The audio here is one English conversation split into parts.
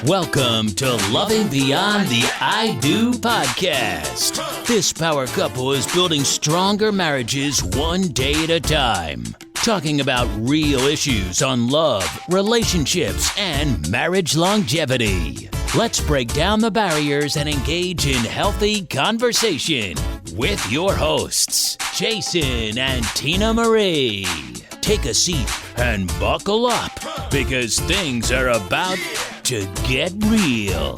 Welcome to Loving Beyond the I Do podcast. This power couple is building stronger marriages one day at a time. Talking about real issues on love, relationships, and marriage longevity. Let's break down the barriers and engage in healthy conversation with your hosts, Jason and Tina Marie. Take a seat and buckle up because things are about to get real.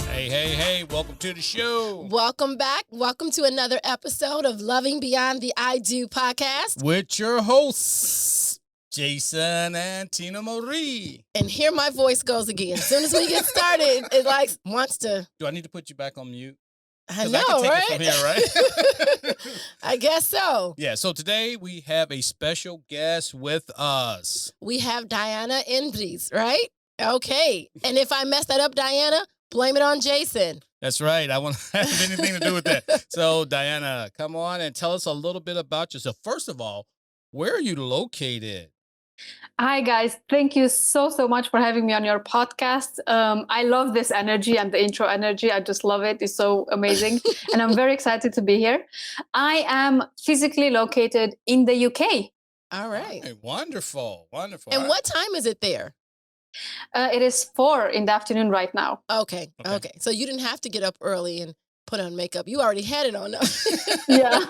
Hey, welcome to the show. Welcome back. Welcome to another episode of Loving Beyond the I Do podcast. With your hosts, Jason and Tina Marie. And here my voice goes again. As soon as we get started, it wants to. Do I need to put you back on mute? I know, I can take right? it from here, right? I guess so. Yeah, so today we have a special guest with us. We have Diana Indries, right? Okay. And if I mess that up, Diana, blame it on Jason. That's right. I won't have anything to do with that. So, Diana, come on and tell us a little bit about yourself. First of all, where are you located? Hi, guys. Thank you so much for having me on your podcast. I love this energy and the intro energy. I just love it. It's so amazing. And I'm very excited to be here. I am physically located in the UK. All right. Hey, wonderful. And what time is it there? It is 4 in the afternoon right now. Okay. So you didn't have to get up early and put on makeup. You already had it on. Yeah.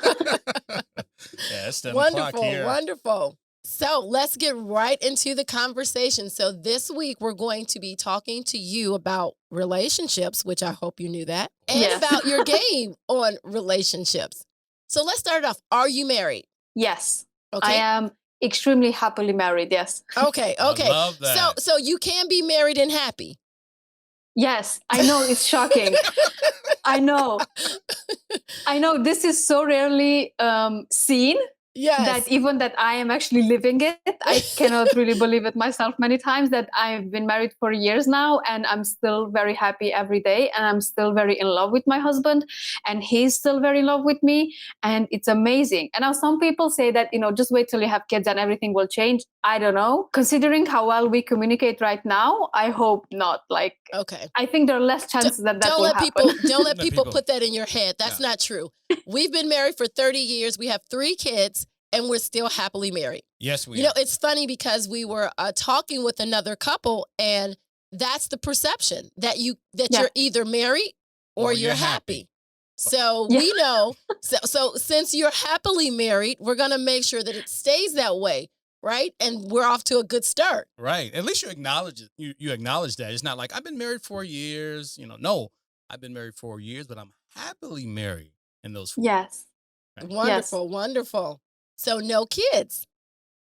Yeah, it's 7 o'clock here. Wonderful. So let's get right into the conversation. So this week we're going to be talking to you about relationships, which I hope you knew that, and Yes. about your game on relationships. So let's start off. Are you married? Yes. Okay. I am extremely happily married. Yes. Okay. I love that. So you can be married and happy. Yes. I know it's shocking. I know. This is so rarely seen. Yes. That even that I am actually living it. I cannot really believe it myself many times that I've been married for years now and I'm still very happy every day and I'm still very in love with my husband and he's still very in love with me and it's amazing. And now some people say that, just wait till you have kids and everything will change. I don't know. Considering how well we communicate right now, I hope not. Okay. I think there are less chances that will happen. Don't let people put that in your head. That's not true. We've been married for 30 years. We have 3 kids. And we're still happily married. Yes, we are. It's funny because we were talking with another couple, and that's the perception that you're either married or you're happy. So we know. So since you're happily married, we're gonna make sure that it stays that way, right? And we're off to a good start. Right. At least you acknowledge it. You acknowledge that. It's not like I've been married 4 years. No, I've been married 4 years, but I'm happily married in those 4 Yes. Right. Wonderful. So no kids.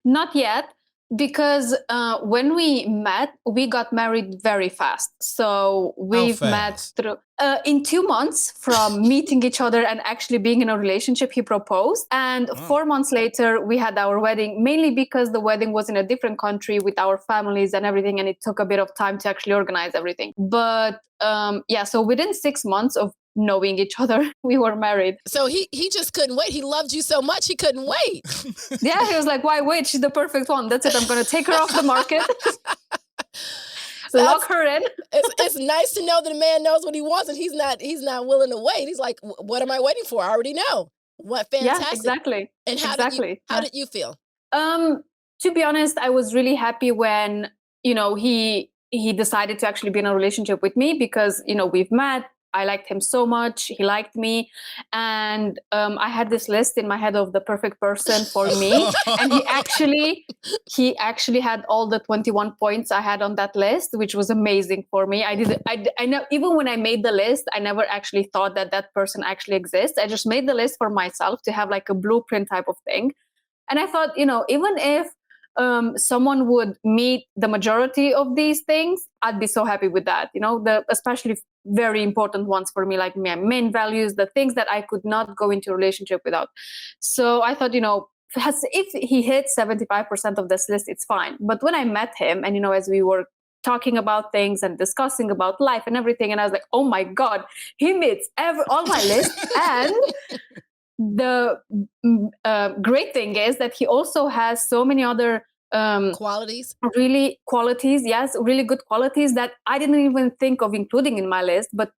Not yet, because when we met, we got married very fast. So we've met through in 2 months from meeting each other and actually being in a relationship. He proposed, and 4 months later, we had our wedding. Mainly because the wedding was in a different country with our families and everything, and it took a bit of time to actually organize everything. But so within 6 months of knowing each other, we were married. So he just couldn't wait. He loved you so much he couldn't wait. Yeah, he was like, why wait? She's the perfect one. That's it. I'm going to take her off the market. Lock her in. It's nice to know that a man knows what he wants and he's not willing to wait. He's like, what am I waiting for? I already know. What fantastic. Yeah, exactly. And how did you feel? To be honest, I was really happy when, he decided to actually be in a relationship with me because, we've met. I liked him so much. He liked me. And I had this list in my head of the perfect person for me. And he actually had all the 21 points I had on that list, which was amazing for me. I know, even when I made the list, I never actually thought that person actually exists. I just made the list for myself to have like a blueprint type of thing. And I thought, even if someone would meet the majority of these things, I'd be so happy with that. Especially very important ones for me, like my main values, the things that I could not go into a relationship without. So I thought, if he hits 75% of this list, it's fine. But when I met him and, as we were talking about things and discussing about life and everything, and I was like, oh my God, he meets all my list. And the great thing is that he also has so many other Qualities? really qualities, yes, really good qualities that I didn't even think of including in my list. But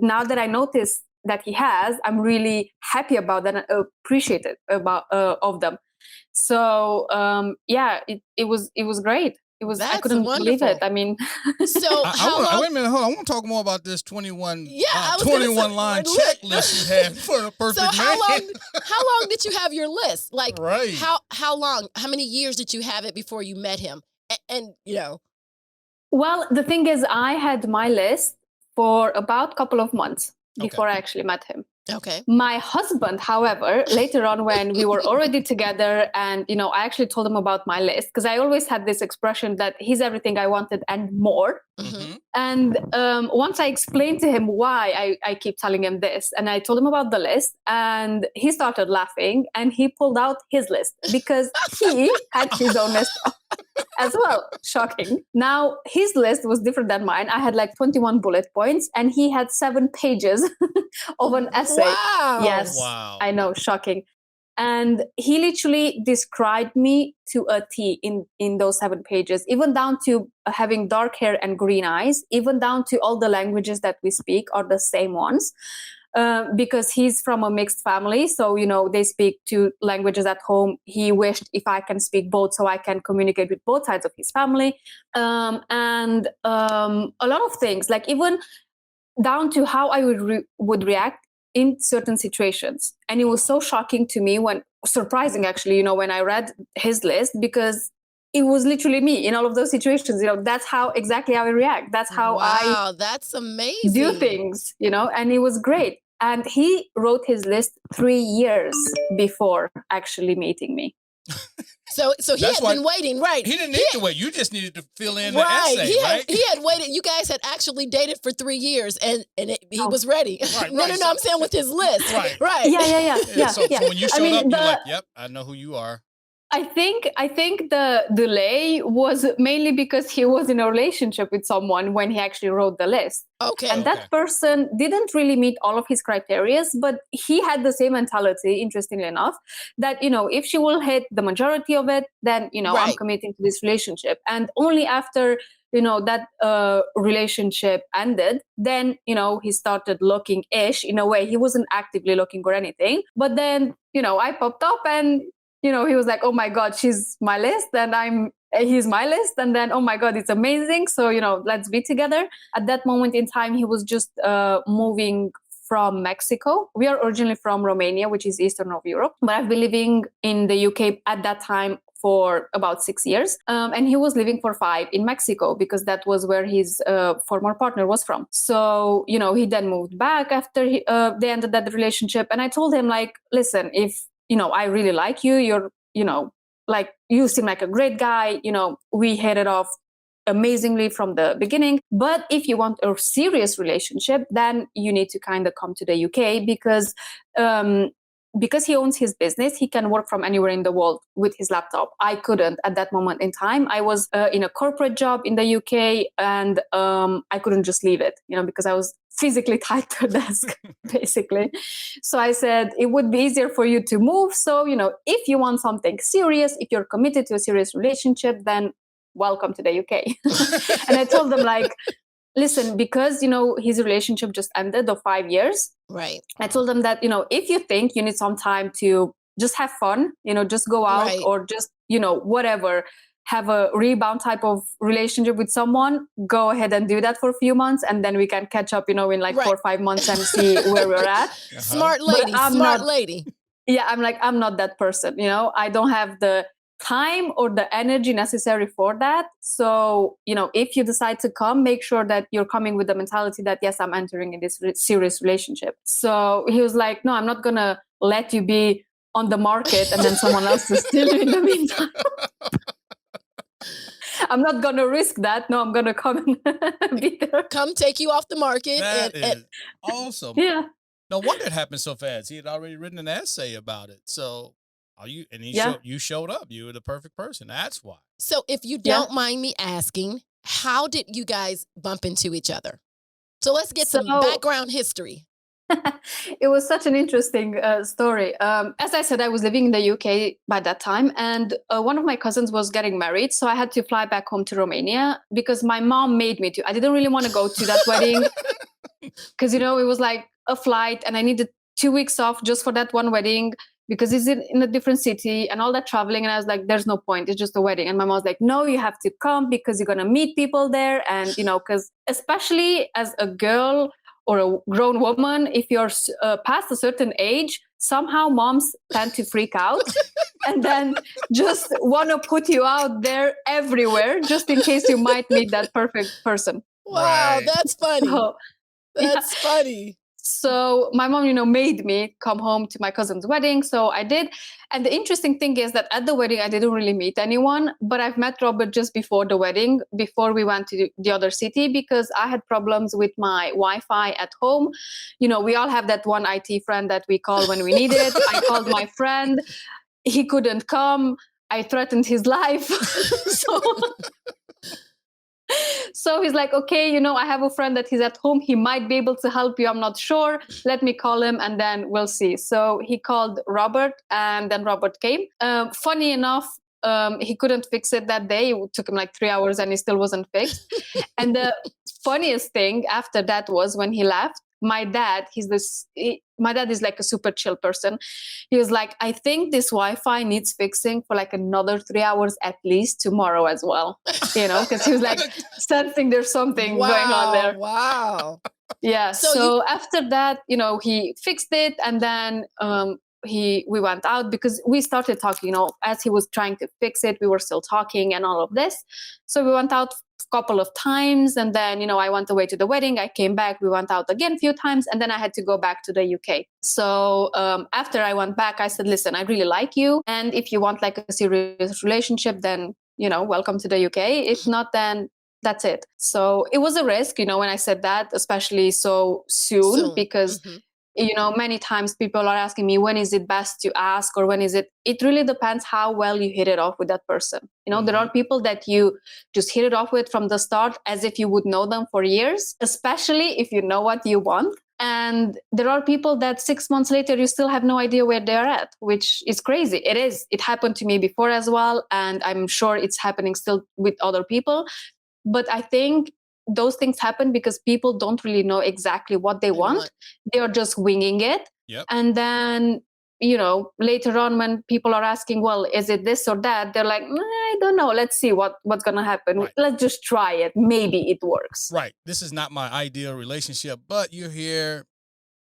now that I notice that he has, I'm really happy about that and appreciative about of them. So it was great. It was I That's couldn't believe wonderful. it. I mean, So how long? Wait a minute, hold on. I want to talk more about this 21, Yeah, I was gonna 21 say, line like, checklist you had for a perfect So man. how long did you have your list? Like, Right. how long? How many years did you have it before you met him? And you know, well, the thing is, I had my list for about a couple of months Okay. before I actually met him. okay, My husband, however, later on when we were already together and, I actually told him about my list because I always had this expression that he's everything I wanted and more. Mhm. And once I explained to him why I keep telling him this, and I told him about the list, and he started laughing and he pulled out his list because he had his own list as well. Shocking. Now, his list was different than mine. I had like 21 bullet points and he had 7 pages of an essay. Wow. Yes, Wow. I know, shocking. And he literally described me to a T in those 7 pages, even down to having dark hair and green eyes, even down to all the languages that we speak are the same ones. Because he's from a mixed family. So, they speak 2 languages at home. He wished if I can speak both so I can communicate with both sides of his family. And a lot of things, like even down to how I would react in certain situations. And it was so shocking to me surprising actually, when I read his list, because it was literally me in all of those situations. That's exactly how I react. That's how that's I amazing. do things, and it was great. And he wrote his list 3 years before actually meeting me. So he had been waiting, right? He didn't need to wait. You just needed to fill in the Right. essay, right? He had waited. You guys had actually dated for 3 years, and he was ready. Right, No, right. I'm saying with his list. Right. Right. Yeah. So when you showed up, you're like, yep, I know who you are. I think the delay was mainly because he was in a relationship with someone when he actually wrote the list. Okay. And that person didn't really meet all of his criteria, but he had the same mentality, interestingly enough, that, if she will hit the majority of it, then, Right. I'm committing to this relationship. And only after, that relationship ended, then, he started looking-ish in a way. He wasn't actively looking or anything. But then, I popped up and, he was like, oh my God, she's my list and he's my list. And then, oh my God, it's amazing. So, let's be together. At that moment in time, he was just moving from Mexico. We are originally from Romania, which is eastern of Europe, but I've been living in the UK at that time for about 6 years. And he was living for 5 in Mexico because that was where his former partner was from. So, he then moved back after they ended that relationship. And I told him, like, listen, if I really like you. You're, like, you seem like a great guy. We hit it off amazingly from the beginning. But if you want a serious relationship, then you need to kind of come to the UK because he owns his business, he can work from anywhere in the world with his laptop. I couldn't at that moment in time. I was in a corporate job in the UK and I couldn't just leave it, because I was physically tied to a desk, basically. So I said, it would be easier for you to move. So, if you want something serious, if you're committed to a serious relationship, then welcome to the UK. And I told them, like, listen, because, his relationship just ended of 5 years. Right. I told them that, if you think you need some time to just have fun, just go out or just, whatever, have a rebound type of relationship with someone, go ahead and do that for a few months. And then we can catch up, in like 4 or 5 months and see where we're at. Smart lady, lady. Yeah, I'm not that person, I don't have the time or the energy necessary for that. So, if you decide to come, make sure that you're coming with the mentality that, yes, I'm entering in this serious relationship. So he was like, no, I'm not going to let you be on the market and then someone else is steal you in the meantime. I'm not going to risk that. No, I'm going to come and be there. Come take you off the market. That is awesome. Yeah. No wonder it happened so fast. He had already written an essay about it. So, you showed up. You were the perfect person. That's why. So, if you don't mind me asking, how did you guys bump into each other? So let's get some background history. It was such an interesting story. As I said, I was living in the UK by that time, and one of my cousins was getting married. So I had to fly back home to Romania because my mom made me to. I didn't really want to go to that wedding because, it was like a flight and I needed 2 weeks off just for that one wedding because it's in a different city and all that traveling. And I was like, there's no point. It's just a wedding. And my mom was like, no, you have to come because you're going to meet people there. And, because especially as a girl or a grown woman, if you're past a certain age, somehow moms tend to freak out and then just want to put you out there everywhere just in case you might meet that perfect person. Wow, Right. that's funny. So, That's funny. So my mom, made me come home to my cousin's wedding. So I did. And the interesting thing is that at the wedding, I didn't really meet anyone, but I've met Robert just before the wedding, before we went to the other city, because I had problems with my Wi-Fi at home. We all have that one IT friend that we call when we need it. I called my friend. He couldn't come. I threatened his life. So he's like, okay, I have a friend that he's at home. He might be able to help you. I'm not sure. Let me call him and then we'll see. So he called Robert and then Robert came. Funny enough, he couldn't fix it that day. It took him like 3 hours and he still wasn't fixed. And the funniest thing after that was when he left, my dad is like a super chill person. He was like, I think this Wi-Fi needs fixing for like another 3 hours at least tomorrow as well, because he was like sensing there's something going on there. Wow. Yeah. So after that, he fixed it and then we went out because we started talking, as he was trying to fix it, we were still talking and all of this. So we went out couple of times and then I went away to the wedding. I came back, we went out again a few times and then I had to go back to the UK. So after I went back, I said, listen, I really like you, and if you want like a serious relationship, then welcome to the UK. If not, then that's it. So it was a risk, when I said that, especially so soon. Because many times people are asking me, when is it best to ask, or when is it really depends how well you hit it off with that person. There are people that you just hit it off with from the start as if you would know them for years, especially if you know what you want. And there are people that 6 months later, you still have no idea where they're at, which is crazy. It happened to me before as well. And I'm sure it's happening still with other people. But I think those things happen because people don't really know exactly what they want. They are just winging it. Yep. And then, later on when people are asking, well, is it this or that? They're like, I don't know. Let's see what's going to happen. Right. Let's just try it. Maybe it works. Right. This is not my ideal relationship, but you're here.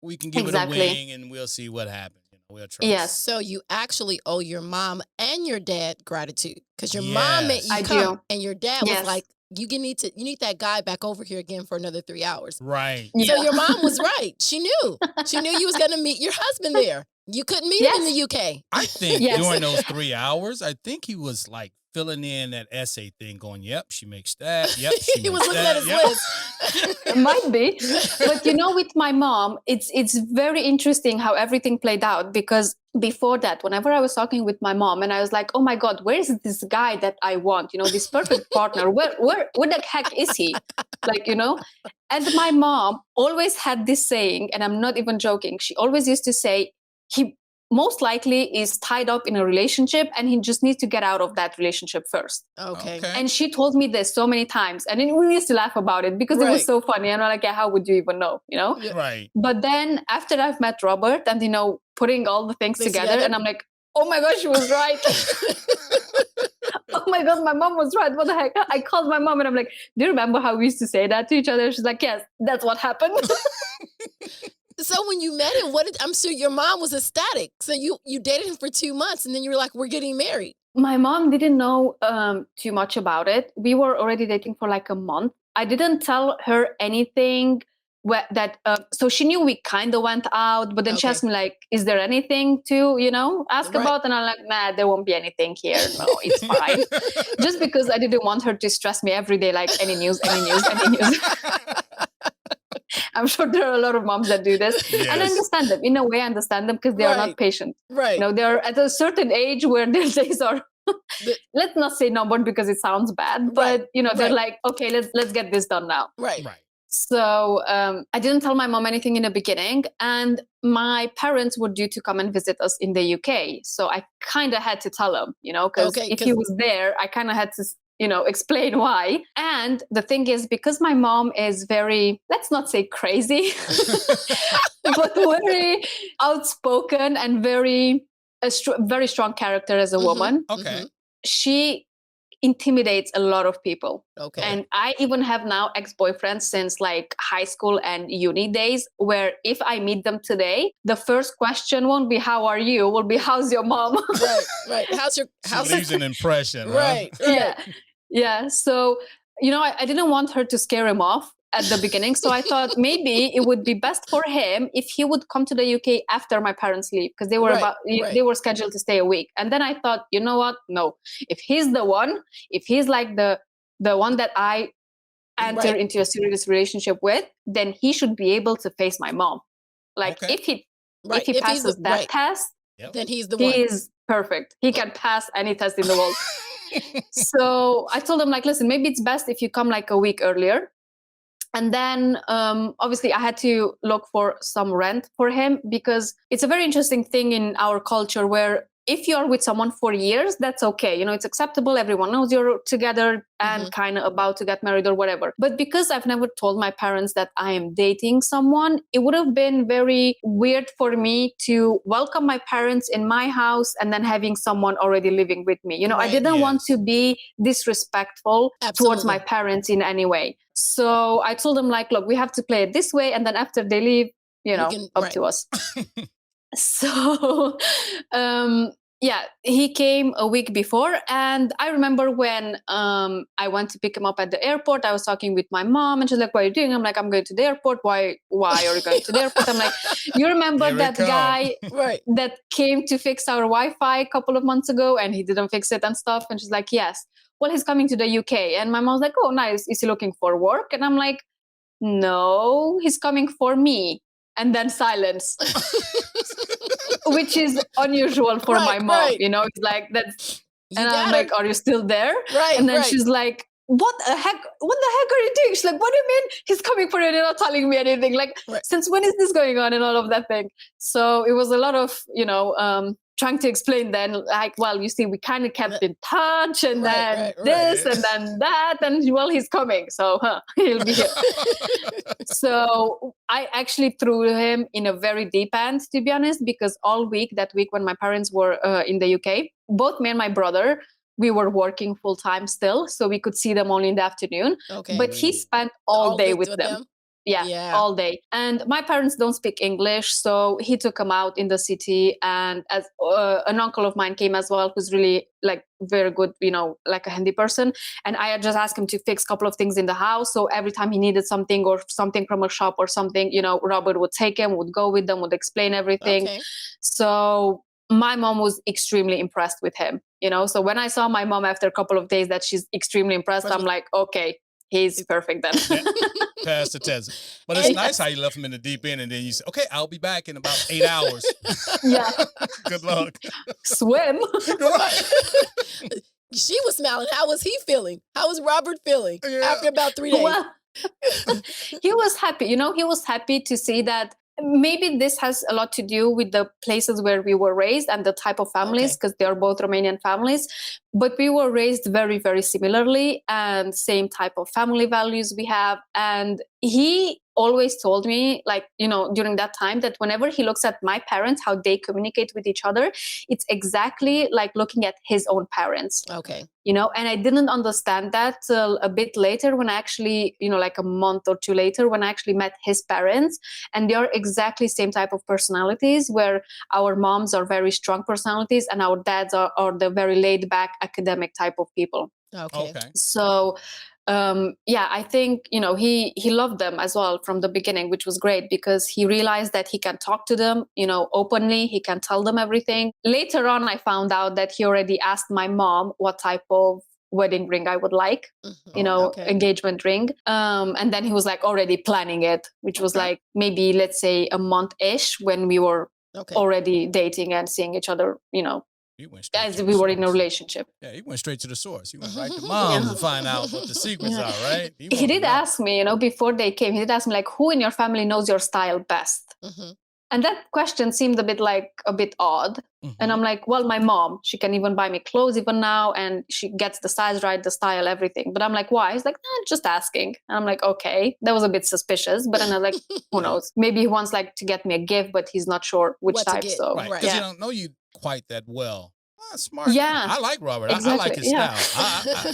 We can give it a wing and we'll see what happens. We'll try. Yes. So you actually owe your mom and your dad gratitude because your mom made you come and your dad was like, you need that guy back over here again for another 3 hours. Right. So your mom was right. She knew you was going to meet your husband there. You couldn't meet him in the UK. I think during those 3 hours, I think he was like filling in that essay thing going, yep, she makes that. Yep, she he makes was looking that. at his list. It might be. But with my mom, it's very interesting how everything played out, because before that, whenever I was talking with my mom and I was like, oh my God, where is this guy that I want? This perfect partner. Where the heck is he? And my mom always had this saying, and I'm not even joking. She always used to say, he most likely is tied up in a relationship and he just needs to get out of that relationship first. Okay. And she told me this so many times, and we used to laugh about it because it was so funny. And I'm like, how would you even know, Right. But then after I've met Robert and, putting all the things together, and I'm like, oh my gosh, she was right. Oh my God, my mom was right. What the heck? I called my mom and I'm like, do you remember how we used to say that to each other? She's like, yes, that's what happened. So when you met him, I'm sure your mom was ecstatic. So you dated him for 2 months and then you were like, we're getting married. My mom didn't know too much about it. We were already dating for like a month. I didn't tell her anything so she knew we kind of went out, but then she asked me like, is there anything to, ask about? And I'm like, nah, there won't be anything here. No, it's fine. Just because I didn't want her to stress me every day, like any news. I'm sure there are a lot of moms that do this. Yes. And I understand them. In a way, I understand them because they are not patient. Right. They're at a certain age where their days are, let's not say numbered because it sounds bad, but, they're like, okay, let's get this done now. Right. So I didn't tell my mom anything in the beginning, and my parents were due to come and visit us in the UK. So I kind of had to tell them, because if he was there, I kind of had to, explain why. And the thing is, because my mom is very, let's not say crazy, but very outspoken and very strong character as a woman. Okay. She intimidates a lot of people. Okay. And I even have now ex-boyfriends since like high school and uni days, where if I meet them today, the first question won't be how are you, will be how's your mom? Right. How's She leaves an impression. Right. Yeah. So, I didn't want her to scare him off at the beginning. So I thought maybe it would be best for him if he would come to the UK after my parents leave, because they were they were scheduled to stay a week. And then I thought, you know what? No, if he's the one, if he's like the one that I enter into a serious relationship with, then he should be able to face my mom. Like if he passes that test, then he's the one. He is perfect. He can pass any test in the world. So I told him, like, listen, maybe it's best if you come like a week earlier. And then obviously I had to look for some rent for him, because it's a very interesting thing in our culture where if you're with someone for years, that's okay. It's acceptable. Everyone knows you're together and kind of about to get married or whatever. But because I've never told my parents that I am dating someone, it would have been very weird for me to welcome my parents in my house and then having someone already living with me. I didn't want to be disrespectful towards my parents in any way. So I told them, like, look, we have to play it this way. And then after they leave, up to us. So, he came a week before. And I remember when I went to pick him up at the airport, I was talking with my mom and she's like, what are you doing? I'm like, I'm going to the airport. Why are you going to the airport? I'm like, you remember that guy that came to fix our Wi-Fi a couple of months ago and he didn't fix it and stuff? And she's like, yes. Well, he's coming to the UK. And my mom's like, oh, nice. Is he looking for work? And I'm like, no, he's coming for me. And then silence, which is unusual for my mom. It's like that's, and I'm like, are you still there? Right. And then she's like, what the heck are you doing? She's like, what do you mean he's coming for you? You're not telling me anything. Like, since when is this going on and all of that thing? So it was a lot of, trying to explain then, like, well, you see, we kind of kept in touch and then this and then that. And well, he's coming. So he'll be here. So I actually threw him in a very deep end, to be honest, because that week when my parents were in the UK, both me and my brother, we were working full time still. So we could see them only in the afternoon. Okay. But he spent all day with them. Yeah, all day. And my parents don't speak English. So he took them out in the city. And as an uncle of mine came as well, who's really like very good, like a handy person. And I had just asked him to fix a couple of things in the house. So every time he needed something or something from a shop or something, Robert would take him, would go with them, would explain everything. Okay. So my mom was extremely impressed with him, So when I saw my mom after a couple of days that she's extremely impressed, I'm like, okay, he's perfect then. Pass the test. But it's nice how you left him in the deep end and then you said, okay, I'll be back in about 8 hours. Yeah. Good luck. Swim. She was smiling. How was he feeling? How was Robert feeling after about 3 days? Well, he was happy. He was happy to see that. Maybe this has a lot to do with the places where we were raised and the type of families, because they are both Romanian families. But we were raised very, very similarly and same type of family values we have. And he always told me, like, during that time, that whenever he looks at my parents, how they communicate with each other, it's exactly like looking at his own parents. Okay. And I didn't understand that till a bit later when I actually, like a month or two later, when I actually met his parents. And they are exactly same type of personalities, where our moms are very strong personalities and our dads are the very laid back academic type of people. Okay. So I think, he loved them as well from the beginning, which was great because he realized that he can talk to them, openly. He can tell them everything. Later on, I found out that he already asked my mom what type of wedding ring I would like, engagement ring. And then he was like already planning it, which was like maybe, let's say, a month-ish when we were already dating and seeing each other, He went straight as to we the were in a source. relationship. Yeah, he went straight to the source. He went right to mom to find out what the secrets are, right? He did ask me, before they came, he did ask me, like, who in your family knows your style best? Mm-hmm. And that question seemed a bit odd. Mm-hmm. And I'm like, well, my mom, she can even buy me clothes even now. And she gets the size right, the style, everything. But I'm like, why? He's like, just asking. And I'm like, okay, that was a bit suspicious. But then I'm like, who knows? Maybe he wants like to get me a gift, but he's not sure which What to type. get. So Right, because he don't know you quite that well. Smart. Yeah. I like Robert. Exactly. I like his Yeah. style.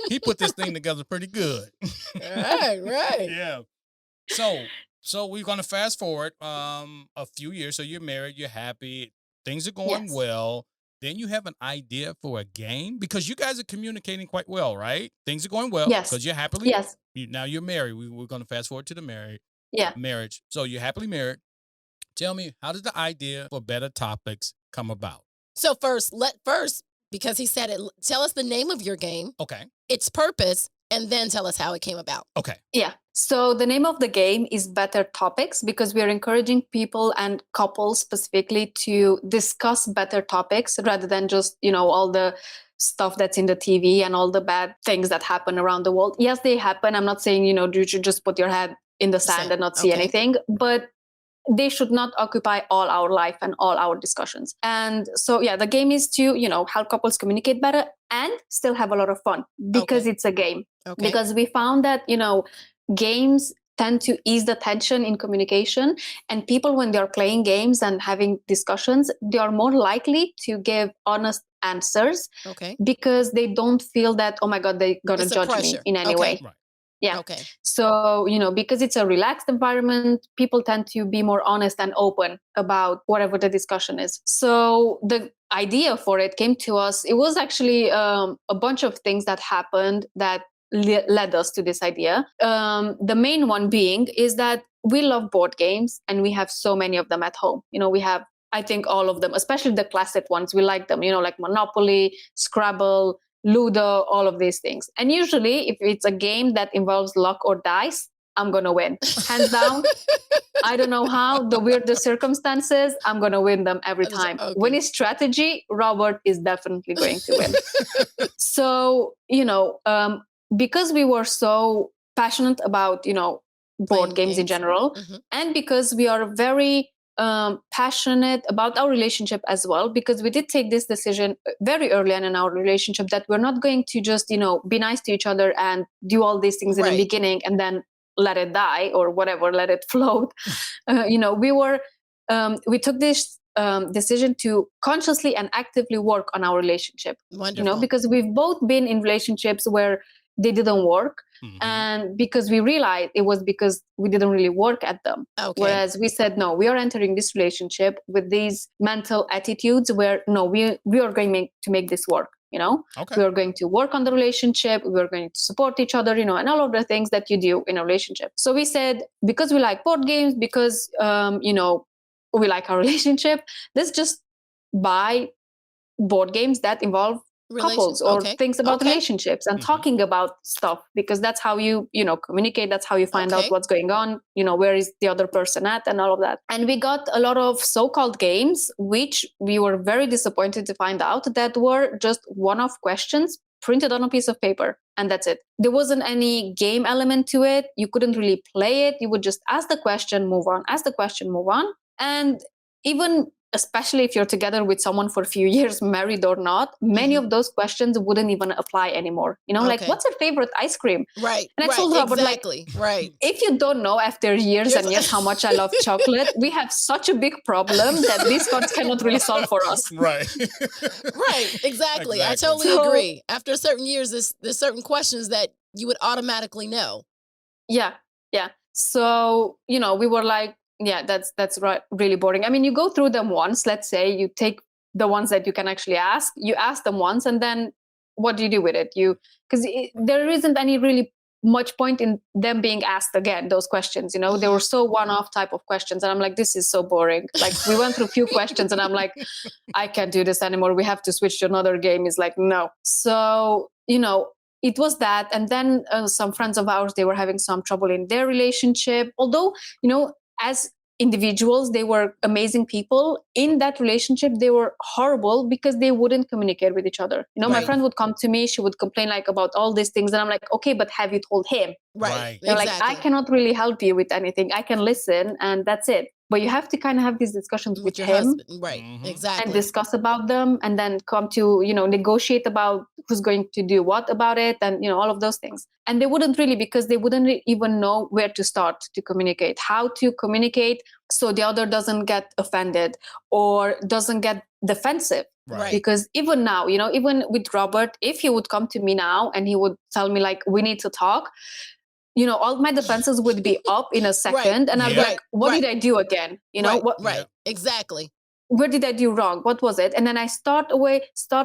He put this thing together pretty good. Right. Yeah. So we're gonna fast forward a few years. So you're married, you're happy, things are going Yes. well. Then you have an idea for a game because you guys are communicating quite well, right? Things are going well Yes. because you're happily. Yes. Now you're married. We're gonna fast forward to the marriage. So you're happily married. Tell me, how did the idea for Better Topics come about? So first, because he said it, tell us the name of your game, Okay. its purpose, and then tell us how it came about. Okay. Yeah. So the name of the game is Better Topics because we are encouraging people and couples specifically to discuss better topics rather than just, all the stuff that's in the TV and all the bad things that happen around the world. Yes, they happen. I'm not saying, you should just put your head in the sand and not see anything, but they should not occupy all our life and all our discussions. And so, the game is to, help couples communicate better and still have a lot of fun because it's a game. Okay. Because we found that, games tend to ease the tension in communication, and people, when they're playing games and having discussions, they are more likely to give honest answers because they don't feel that, oh my God, they're going to judge me in any way. Right. Yeah. Okay. So, because it's a relaxed environment, people tend to be more honest and open about whatever the discussion is. So the idea for it came to us. It was actually a bunch of things that happened that led us to this idea. The main one being is that we love board games and we have so many of them at home. We have, I think, all of them, especially the classic ones. We like them, like Monopoly, Scrabble, Ludo, all of these things. And usually if it's a game that involves luck or dice, I'm going to win. Hands down. I don't know how, the weirdest circumstances, I'm going to win them every time. Okay. When it's strategy, Robert is definitely going to win. So, because we were so passionate about, board games in general, and because we are very passionate about our relationship as well, because we did take this decision very early on in our relationship that we're not going to just, be nice to each other and do all these things in the beginning and then let it die or whatever, let it float. We took this decision to consciously and actively work on our relationship. Wonderful. Because we've both been in relationships where they didn't work. And because we realized it was because we didn't really work at them. Okay. Whereas we said, no, we are entering this relationship with these mental attitudes where, no, we are going to make this work. Okay. We are going to work on the relationship. We are going to support each other, and all of the things that you do in a relationship. So we said, because we like board games, because, we like our relationship, let's just buy board games that involve couples or things about relationships and talking about stuff, because that's how you communicate. That's how you find out what's going on, where is the other person at and all of that. And we got a lot of so-called games, which we were very disappointed to find out that were just one-off questions printed on a piece of paper. And that's it. There wasn't any game element to it. You couldn't really play it. You would just ask the question, move on, ask the question, move on. And even especially if you're together with someone for a few years, married or not, many of those questions wouldn't even apply anymore. Like, what's your favorite ice cream? Right. And I told Robert, right. If you don't know after years and years how much I love chocolate, we have such a big problem that these cards cannot really solve for us. Right. Right. Exactly. I totally agree. After certain years, there's certain questions that you would automatically know. Yeah. Yeah. So, we were like, yeah, that's right. Really boring. I mean, you go through them once. Let's say you take the ones that you can actually ask. You ask them once, and then what do you do with it? Because there isn't any really much point in them being asked again. Those questions, they were so one-off type of questions, and I'm like, this is so boring. Like, we went through a few questions, and I'm like, I can't do this anymore. We have to switch to another game. It's like, no. So it was that, and then some friends of ours, they were having some trouble in their relationship. Although as individuals. They were amazing people. In that relationship, they were horrible because they wouldn't communicate with each other. You know, my friend would come to me, she would complain like about all these things. And I'm like, okay, but have you told him? Right. They're like, I cannot really help you with anything. I can listen and that's it. But you have to kind of have these discussions with your him. husband. Right. Exactly. And discuss about them and then come to, you know, negotiate about who's going to do what about it and, you know, all of those things. And they wouldn't really, because they wouldn't even know where to start to communicate, how to communicate so the other doesn't get offended or doesn't get defensive. Right. Because even now, you know, even with Robert, if he would come to me now and he would tell me like, we need to talk, you know, all my defenses would be up in a second. And I'd be like, what did I do again? You know, what? Right. Exactly. Where did I do wrong? What was it? And then I start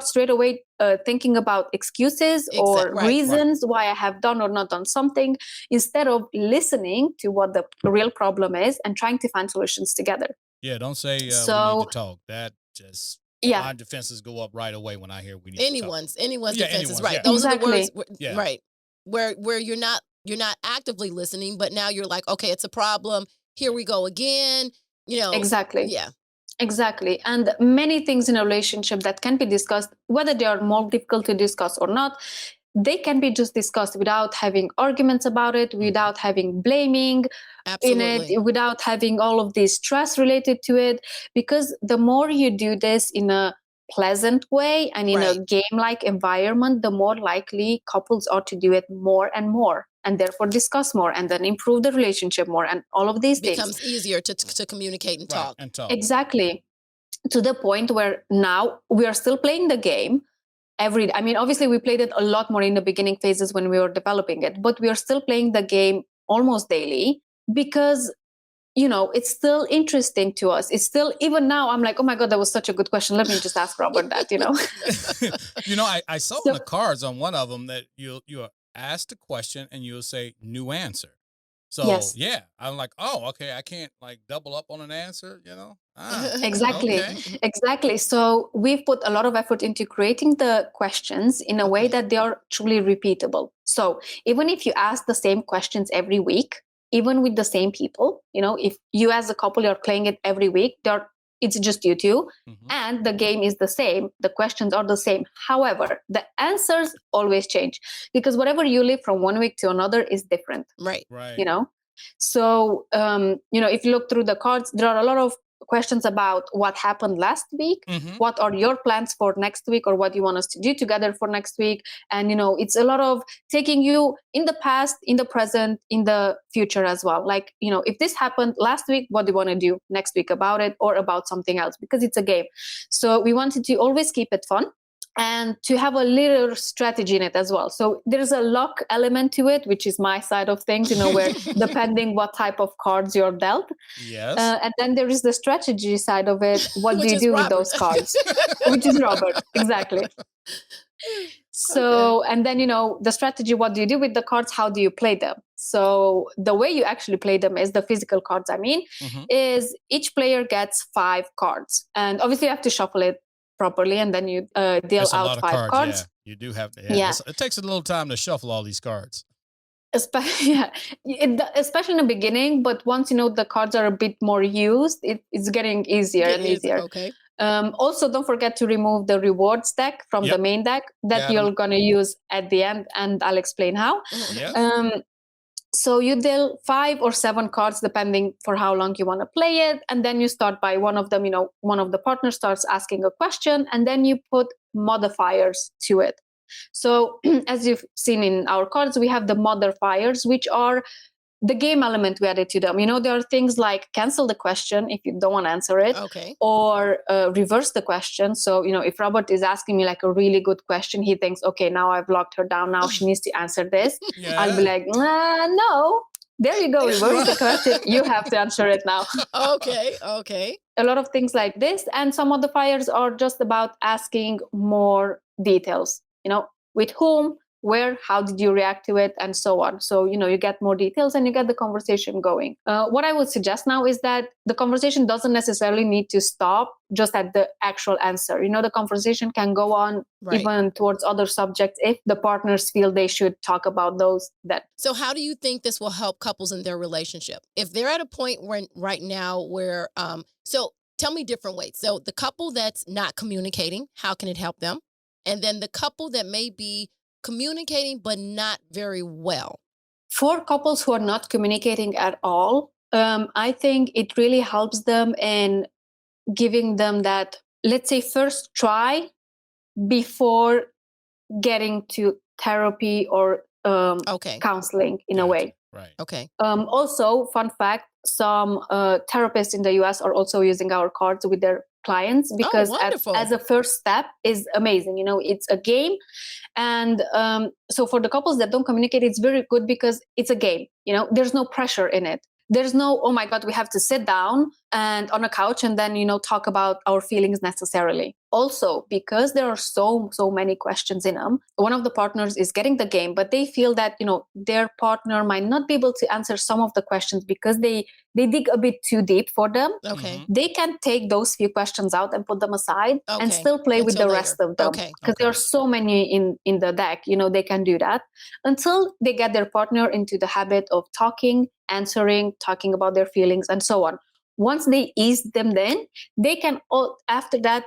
straight away thinking about excuses or reasons why I have done or not done something, instead of listening to what the real problem is and trying to find solutions together. Yeah, don't say we need to talk. That just my defenses go up right away when I hear we need to talk. Anyone's defenses, right? Those are the words, right? Where you're not actively listening, but now you're like, okay, it's a problem. Here we go again. You know, exactly. Yeah. Exactly. And many things in a relationship that can be discussed, whether they are more difficult to discuss or not, they can be just discussed without having arguments about it, without having blaming in it, without having all of this stress related to it. Because the more you do this in a pleasant way and in a game-like environment, the more likely couples are to do it more and more, and therefore discuss more and then improve the relationship more, and all of these things. Becomes easier to communicate and talk. Exactly. To the point where now we are still playing the game I mean, obviously we played it a lot more in the beginning phases when we were developing it, but we are still playing the game almost daily because, you know, it's still interesting to us. It's still, even now, I'm like, oh my God, that was such a good question. Let me just ask Robert that, you know. You know, I saw on the cards on one of them that you ask the question and you'll say new answer. So yeah, I'm like, oh, okay, I can't like double up on an answer, you know? Exactly. Exactly. So we've put a lot of effort into creating the questions in a way that they are truly repeatable. So even if you ask the same questions every week, even with the same people, you know, if you as a couple are playing it every week, it's just you two, and the game is the same, the questions are the same. However, the answers always change because whatever you live from one week to another is different. Right. You know, so you know, if you look through the cards, there are a lot of questions about what happened last week, what are your plans for next week, or what you want us to do together for next week. And you know, it's a lot of taking you in the past, in the present, in the future as well. Like, you know, if this happened last week, what do you want to do next week about it or about something else, because it's a game. So we wanted to always keep it fun and to have a little strategy in it as well. So there's a luck element to it, which is my side of things, you know, where depending what type of cards you're dealt. Yes. And then there is the strategy side of it. What do you do with those cards? Which is Robert. Exactly. So, and then, you know, the strategy, what do you do with the cards? How do you play them? So the way you actually play them is the physical cards, I mean, is each player gets 5 cards. And obviously you have to shuffle it properly, and then you deal out 5 cards. Yeah, you do have to. Yeah. It takes a little time to shuffle all these cards. Especially in the beginning, but once you know the cards are a bit more used, it's getting easier and easier. Okay. Also, don't forget to remove the rewards deck from the main deck that you're going to use at the end, and I'll explain how. So you deal 5 or 7 cards depending for how long you want to play it, and then you start by one of them. You know, one of the partners starts asking a question, and then you put modifiers to it. So as you've seen in our cards, we have the modifiers, which are the game element we added to them. You know, there are things like cancel the question if you don't want to answer it, or reverse the question. So, you know, if Robert is asking me like a really good question, he thinks, okay, now I've locked her down. Now she needs to answer this. I'll be like, no, there you go. Reverse the question. You have to answer it now. Okay. A lot of things like this. And some modifiers are just about asking more details. You know, with whom, where, how did you react to it, and so on. So, you get more details and you get the conversation going. What I would suggest now is that the conversation doesn't necessarily need to stop just at the actual answer. The conversation can go on even towards other subjects if the partners feel they should talk about those. So how do you think this will help couples in their relationship? If they're at a point right now where, so tell me different ways. So the couple that's not communicating, how can it help them? And then the couple that may be communicating but not very well. For couples who are not communicating at all, I think it really helps them in giving them that, let's say, first try before getting to therapy or counseling in a way. Right. Okay. Also, fun fact, some therapists in the US are also using our cards with their clients because as a first step is amazing. It's a game. And so for the couples that don't communicate, it's very good because it's a game. There's no pressure in it. There's no, oh my God, we have to sit down and on a couch and then, talk about our feelings necessarily. Also, because there are so many questions in them, one of the partners is getting the game, but they feel that, their partner might not be able to answer some of the questions because they dig a bit too deep for them. Okay. They can take those few questions out and put them aside and still play with the rest of them. Because there are so many in the deck, they can do that until they get their partner into the habit of talking, answering, talking about their feelings and so on. Once they ease them, then they can, after that,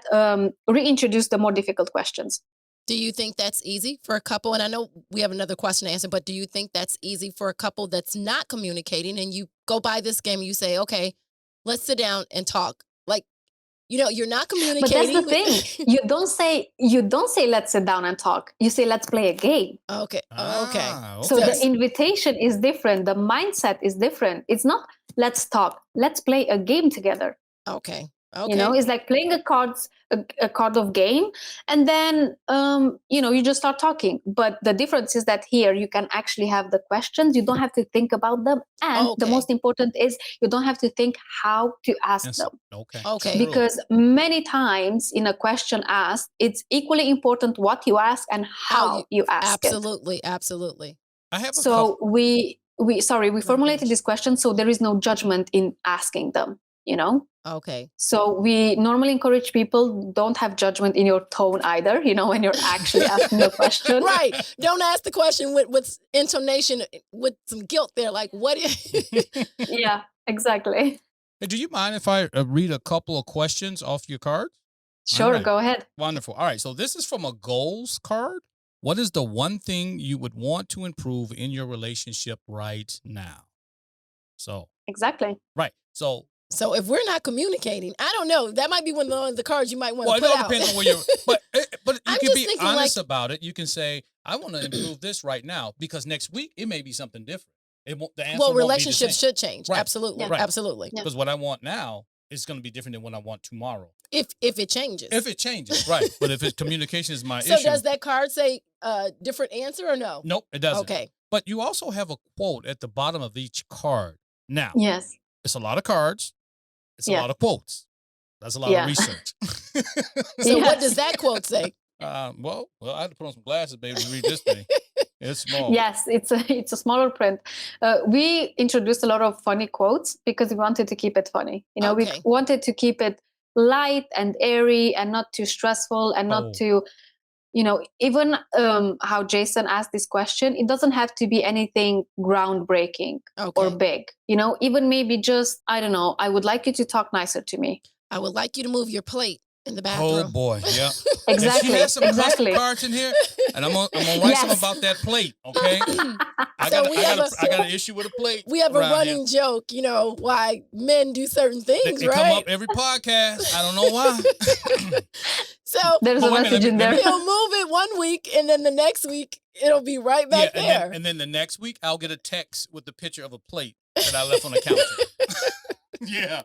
reintroduce the more difficult questions. Do you think that's easy for a couple? And I know we have another question to answer, but do you think that's easy for a couple that's not communicating and you go by this game and you say, okay, let's sit down and talk? Like, you're not communicating. But that's the thing. You don't say let's sit down and talk. You say let's play a game. Okay. So the invitation is different. The mindset is different. It's not let's talk. Let's play a game together. Okay. It's like playing a card of game, and then you just start talking. But the difference is that here you can actually have the questions. You don't have to think about them, and the most important is you don't have to think how to ask them. Okay. Because many times in a question asked, it's equally important what you ask and how you ask it. Absolutely. I have we formulated this question so there is no judgment in asking them. Okay. So we normally encourage people, don't have judgment in your tone either, when you're actually asking the question. Right. Don't ask the question with intonation, with some guilt there. Like, what? Yeah, exactly. Hey, do you mind if I read a couple of questions off your cards? Sure, right. Go ahead. Wonderful. All right. So this is from a goals card. What is the one thing you would want to improve in your relationship right now? So. Exactly. Right. So if we're not communicating, I don't know. That might be one of the cards you might want to put out. Well, it all depends on where you're. But you can be honest about it. You can say, "I want to improve this right now," because next week it may be something different. The answer relationships should change. Right. Absolutely, right. Absolutely. Because what I want now is going to be different than what I want tomorrow. If it changes. If it changes, right? But if communication is my issue. So does that card say different answer or no? Nope, it doesn't. Okay. But you also have a quote at the bottom of each card. Now, yes, it's a lot of cards. It's a lot of quotes. That's a lot of research. So what does that quote say? Well, I had to put on some glasses, baby, to read this thing. It's small. Yes, it's a smaller print. We introduced a lot of funny quotes because we wanted to keep it funny. We wanted to keep it light and airy and not too stressful and not too, even how Jason asked this question, it doesn't have to be anything groundbreaking or big. Even maybe just, I don't know, I would like you to talk nicer to me. I would like you to move your plate in the bathroom. Oh boy, yeah. Exactly. She has some custom cards in here, and I'm gonna write some about that plate. Okay. I got an issue with a plate. We have a running joke, why men do certain things, they right? come up every podcast. I don't know why. So there's a message in there. He'll move it one week, and then the next week it'll be right back there. And then the next week I'll get a text with the picture of a plate that I left on the counter. Yeah.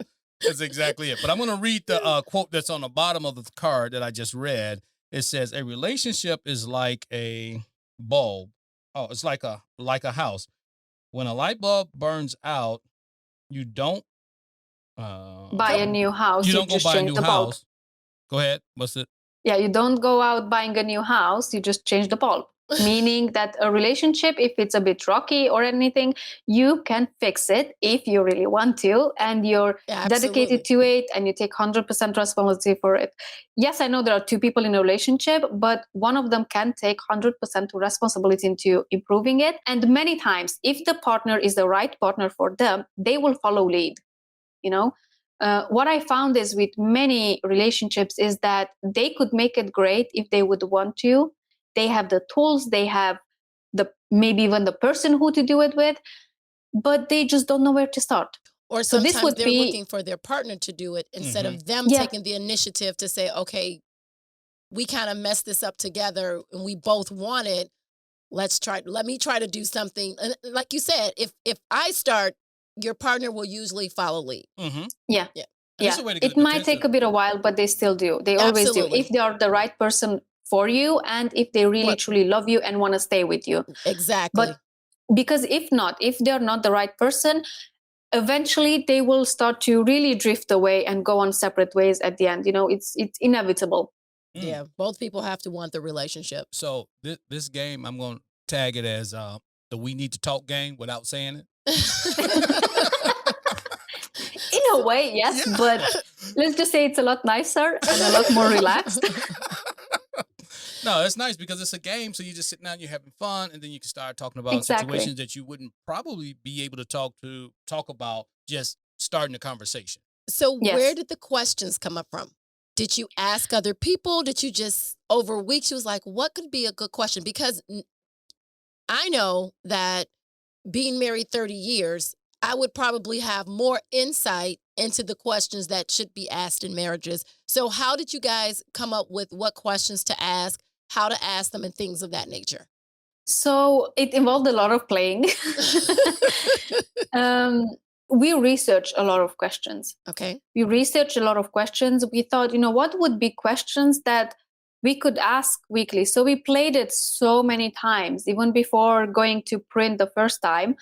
That's exactly it. But I'm going to read the quote that's on the bottom of the card that I just read. It says, a relationship is like a bulb. Oh, it's like a house. When a light bulb burns out, you don't buy a new house. You don't go buy a new house. Go ahead. What's it? Yeah, you don't go out buying a new house. You just change the bulb. meaning that a relationship, if it's a bit rocky or anything, you can fix it if you really want to, and you're dedicated to it, and you take 100% responsibility for it. Yes, I know there are two people in a relationship, but one of them can take 100% responsibility into improving it. And many times, if the partner is the right partner for them, they will follow lead. What I found is with many relationships is that they could make it great if they would want to. They have the tools, they have maybe even the person who to do it with, but they just don't know where to start. Or sometimes they're looking for their partner to do it instead of them taking the initiative to say, okay, we kind of messed this up together and we both want it. Let me try to do something. And like you said, if I start, your partner will usually follow lead. Mm-hmm. Yeah. It might take a bit of a while, but they still do. They always do. If they are the right person for you, and if they really truly love you and want to stay with you. Exactly. But because if they're not the right person, eventually they will start to really drift away and go on separate ways at the end. It's inevitable. Yeah, both people have to want the relationship. So this game, I'm going to tag it as the we need to talk game without saying it. In a way, yes, but let's just say it's a lot nicer and a lot more relaxed. No, it's nice because it's a game, so you just sit down, you're having fun, and then you can start talking about situations that you wouldn't probably be able to talk about just starting a conversation. So where did the questions come up from? Did you ask other people? Did you just, over weeks, you was like, what could be a good question? Because I know that being married 30 years, I would probably have more insight into the questions that should be asked in marriages. So how did you guys come up with what questions to ask, how to ask them, and things of that nature? So it involved a lot of playing. We researched a lot of questions. Okay. We researched a lot of questions. We thought, what would be questions that we could ask weekly? So we played it so many times, even before going to print the first time,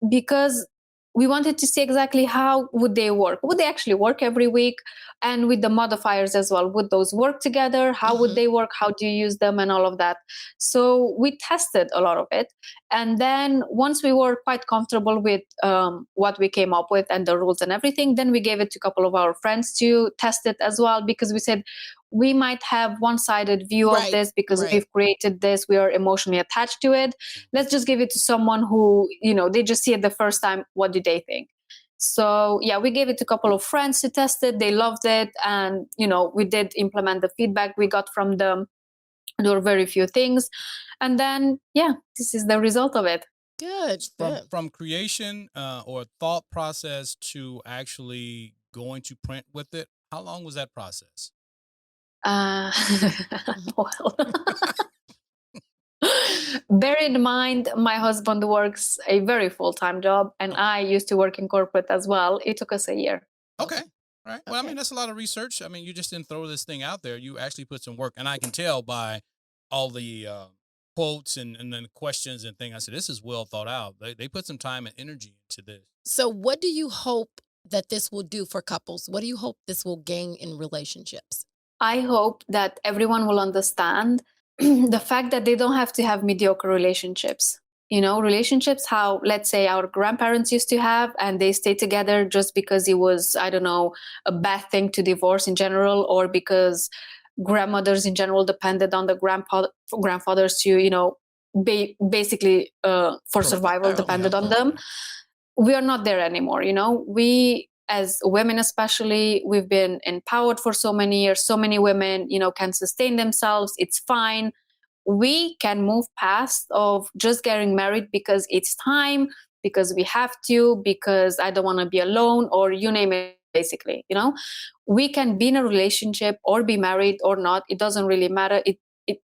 because we wanted to see exactly how would they work. Would they actually work every week? And with the modifiers as well, would those work together? How would they work? How do you use them and all of that? So we tested a lot of it. And then once we were quite comfortable with what we came up with and the rules and everything, then we gave it to a couple of our friends to test it as well, because we said, we might have one-sided view of this because we've created this, we are emotionally attached to it. Let's just give it to someone who, they just see it the first time. What do they think? So we gave it to a couple of friends to test it. They loved it. And, we did implement the feedback we got from them. There were very few things. And then, this is the result of it. Good. From creation or thought process to actually going to print with it, how long was that process? Well, bear in mind, my husband works a very full-time job, and I used to work in corporate as well. It took us a year. Okay. Right. Well, I mean, that's a lot of research. I mean, you just didn't throw this thing out there. You actually put some work, and I can tell by all the quotes and then questions and things. I said, this is well thought out. They put some time and energy into this. So what do you hope that this will do for couples? What do you hope this will gain in relationships? I hope that everyone will understand the fact that they don't have to have mediocre relationships. Relationships how, let's say, our grandparents used to have, and they stayed together just because it was, I don't know, a bad thing to divorce in general, or because grandmothers in general depended on the grandfathers to, basically for survival depended on them. We are not there anymore. We, as women especially, we've been empowered for so many years. So many women, can sustain themselves. It's fine. We can move past of just getting married because it's time, because we have to, because I don't want to be alone, or you name it, basically. We can be in a relationship or be married or not. It doesn't really matter.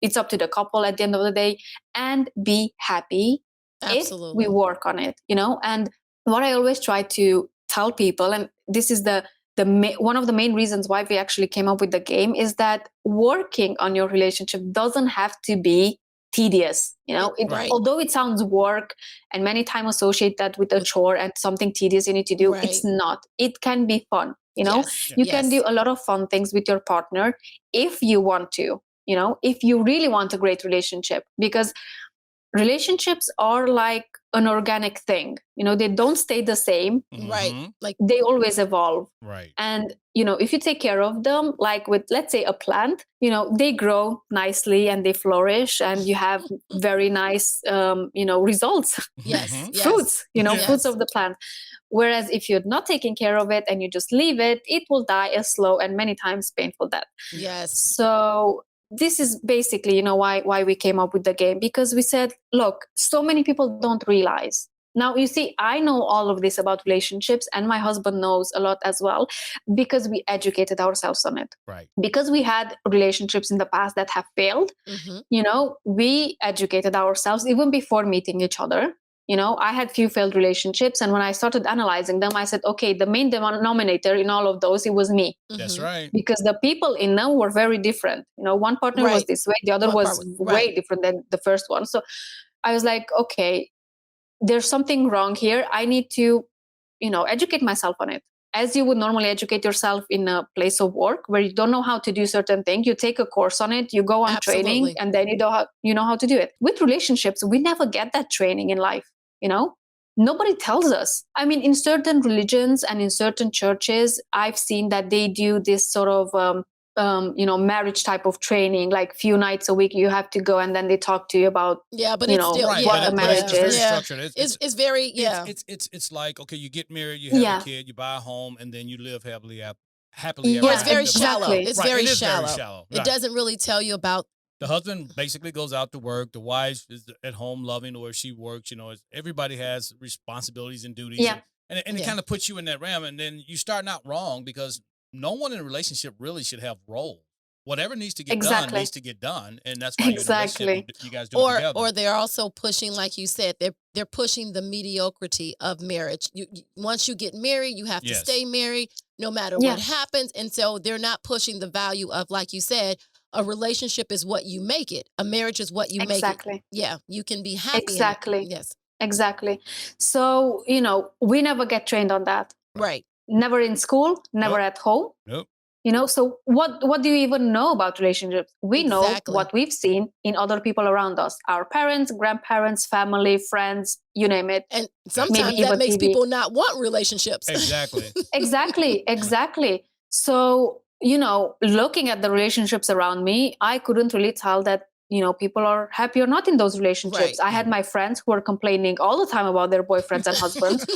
It's up to the couple at the end of the day, and be happy. Absolutely. If we work on it, And what I always try to tell people, and this is one of the main reasons why we actually came up with the game, is that working on your relationship doesn't have to be tedious. Although it sounds work, and many times associate that with a chore and something tedious you need to do, it's not. It can be fun. You can do a lot of fun things with your partner if you want to. if you really want a great relationship, because relationships are like an organic thing. They don't stay the same. Right. Like they always evolve. Right. And, if you take care of them, like with, let's say, a plant, they grow nicely and they flourish and you have very nice, results. Yes. Fruits, Yes. fruits of the plant. Whereas if you're not taking care of it and you just leave it, it will die a slow and many times painful death. Yes. So this is basically, why we came up with the game, because we said, look, so many people don't realize. Now, you see, I know all of this about relationships, and my husband knows a lot as well, because we educated ourselves on it. Right. Because we had relationships in the past that have failed, we educated ourselves even before meeting each other. I had few failed relationships, and when I started analyzing them, I said, okay, the main denominator in all of those, it was me. That's right. Because the people in them were very different. One partner was this way, the other was way different than the first one. So I was like, okay, there's something wrong here. I need to, educate myself on it. As you would normally educate yourself in a place of work where you don't know how to do certain things, you take a course on it, you go on training, and then you know how to do it. With relationships, we never get that training in life. Nobody tells us. I mean, in certain religions and in certain churches, I've seen that they do this sort of marriage type of training, like few nights a week you have to go, and then they talk to you about but it's still what a marriage it's very is. structured. It's very It's like, okay, you get married, you have a kid, you buy a home, and then you live happily ever after. It's very shallow. It's very shallow. Very shallow. It doesn't really tell you about. The husband basically goes out to work. The wife is at home loving, or she works. Everybody has responsibilities and duties. Yeah. And it kind of puts you in that realm, and then you start out wrong, because no one in a relationship really should have roles. Whatever needs to get done needs to get done, and that's why you guys do it together. Or they're also pushing, like you said, they're pushing the mediocrity of marriage. Once you get married, you have to stay married no matter what happens, and so they're not pushing the value of, like you said, a relationship is what you make it. A marriage is what you make it. Yeah, you can be happy. Exactly. Yes. Exactly. So, we never get trained on that. Right. Never in school, never at home. Nope. So what do you even know about relationships? We know what we've seen in other people around us, our parents, grandparents, family, friends, you name it. And sometimes that makes people not want relationships. Exactly. Exactly. So, looking at the relationships around me, I couldn't really tell that, people are happy or not in those relationships. Right. I had my friends who were complaining all the time about their boyfriends and husbands.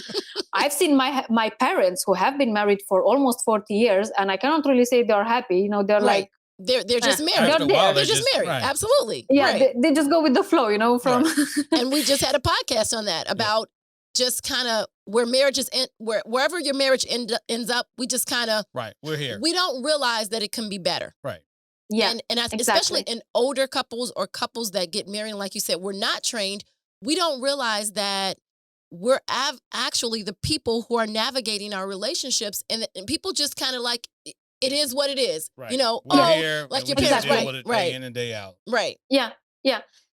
I've seen my parents who have been married for almost 40 years, and I cannot really say they're happy. They're like, they're just married. They're just married. Right. Absolutely. Yeah, right. They just go with the flow, from. And we just had a podcast on that about just kind of where marriages end, wherever your marriage ends up, we just kind of we're here. We don't realize that it can be better. Right. Yeah. And especially in older couples or couples that get married, like you said, we're not trained. We don't realize that we're actually the people who are navigating our relationships, and people just kind of like, it is what it is. Right. We're here, like your parents, deal with it day in and day out. Right. Yeah.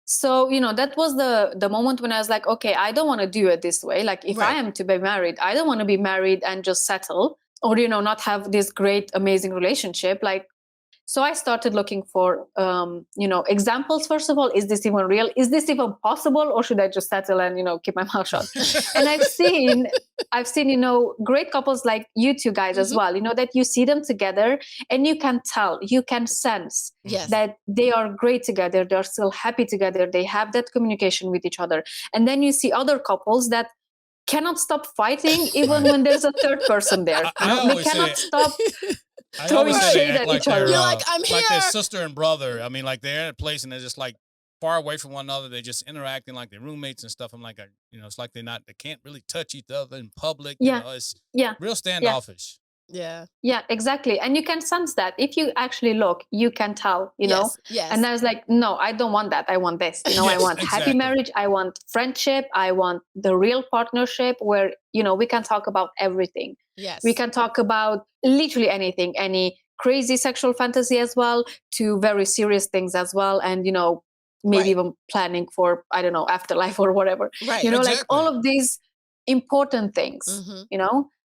So, that was the moment when I was like, okay, I don't want to do it this way. Like, if I am to be married, I don't want to be married and just settle, or, not have this great, amazing relationship. Like, so I started looking for, examples. First of all, is this even real? Is this even possible? Or should I just settle and, keep my mouth shut? And I've seen, great couples like you two guys as well, that you see them together and you can tell, you can sense that they are great together. They're still happy together. They have that communication with each other. And then you see other couples that cannot stop fighting even when there's a third person there. They cannot stop throwing shade at each other. You're like, I'm here. Like their sister and brother. I mean, like they're in a place and they're just like far away from one another. They're just interacting like they're roommates and stuff. I'm like, it's like they can't really touch each other in public. It's real standoffish. Yeah. Yeah, exactly. And you can sense that. If you actually look, you can tell, Yes. And I was like, no, I don't want that. I want this. I want happy marriage. I want friendship. I want the real partnership where, we can talk about everything. Yes. We can talk about literally anything, any crazy sexual fantasy as well, to very serious things as well. And, maybe even planning for, I don't know, afterlife or whatever. Right. Like all of these important things,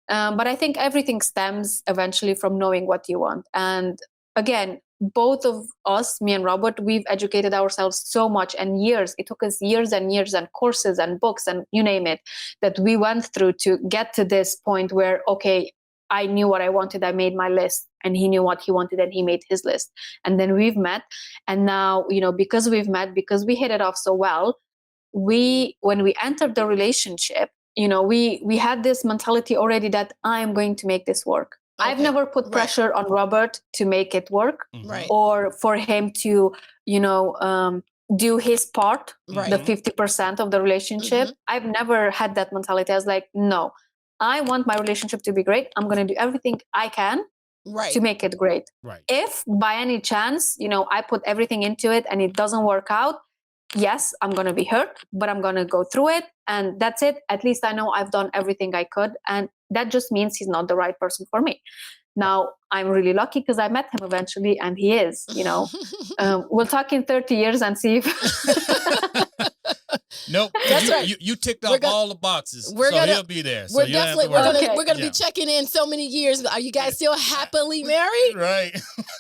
But I think everything stems eventually from knowing what you want. And again, both of us, me and Robert, we've educated ourselves so much, and years. It took us years and years and courses and books and you name it that we went through to get to this point where, okay, I knew what I wanted. I made my list, and he knew what he wanted, and he made his list. And then we've met, and now, because we've met, because we hit it off so well, when we entered the relationship, we had this mentality already that I am going to make this work. Okay. I've never put pressure on Robert to make it work, right, or for him to, do his part, right, the 50% of the relationship. I've never had that mentality. I was like, no, I want my relationship to be great. I'm going to do everything I can to make it great. Right. If by any chance, I put everything into it and it doesn't work out, yes, I'm going to be hurt, but I'm going to go through it. And that's it. At least I know I've done everything I could. And that just means he's not the right person for me. Now, I'm really lucky because I met him eventually, and he is, we'll talk in 30 years and see if... Nope, that's right. You ticked off all the boxes, he'll be there. We're gonna be checking in so many years. Are you guys still happily married? Right.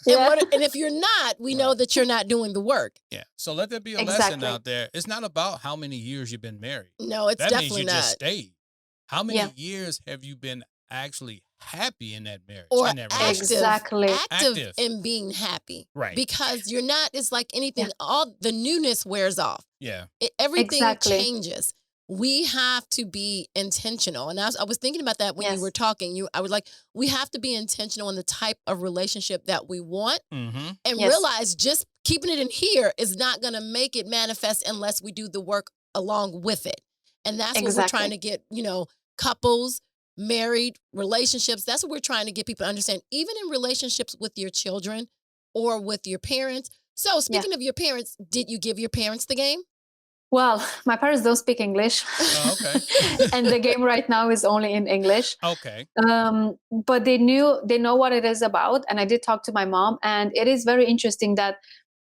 And if you're not, we know that you're not doing the work. Yeah. So let there be a lesson out there. It's not about how many years you've been married. No, it's definitely not. That means you just stayed. How many years have you been actually happy in that marriage, or in that relationship? active in being happy, right? Because you're not. It's like anything. All the newness wears off. Yeah, everything changes. We have to be intentional, and I was thinking about that when you were talking. I was like, we have to be intentional in the type of relationship that we want, and realize just keeping it in here is not going to make it manifest unless we do the work along with it. And that's what we're trying to get. Couples, married, relationships. That's what we're trying to get people to understand, even in relationships with your children or with your parents. So speaking of your parents, did you give your parents the game? Well, my parents don't speak English. Oh, okay. And the game right now is only in English. Okay. But they know what it is about. And I did talk to my mom, and it is very interesting that,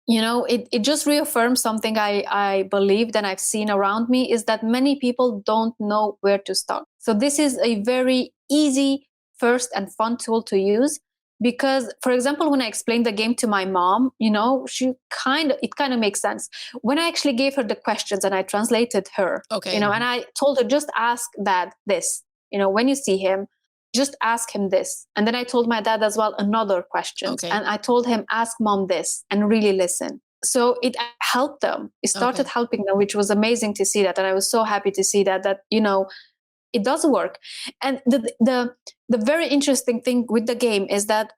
it just reaffirms something I believed and I've seen around me, is that many people don't know where to start. So this is a very easy, first and fun tool to use, because, for example, when I explained the game to my mom, it kind of makes sense. When I actually gave her the questions and I translated her, and I told her, just ask dad this, when you see him, just ask him this. And then I told my dad as well another question. And I told him, ask mom this and really listen. So it helped them. It started helping them, which was amazing to see that. And I was so happy to see that it does work. And the very interesting thing with the game is that,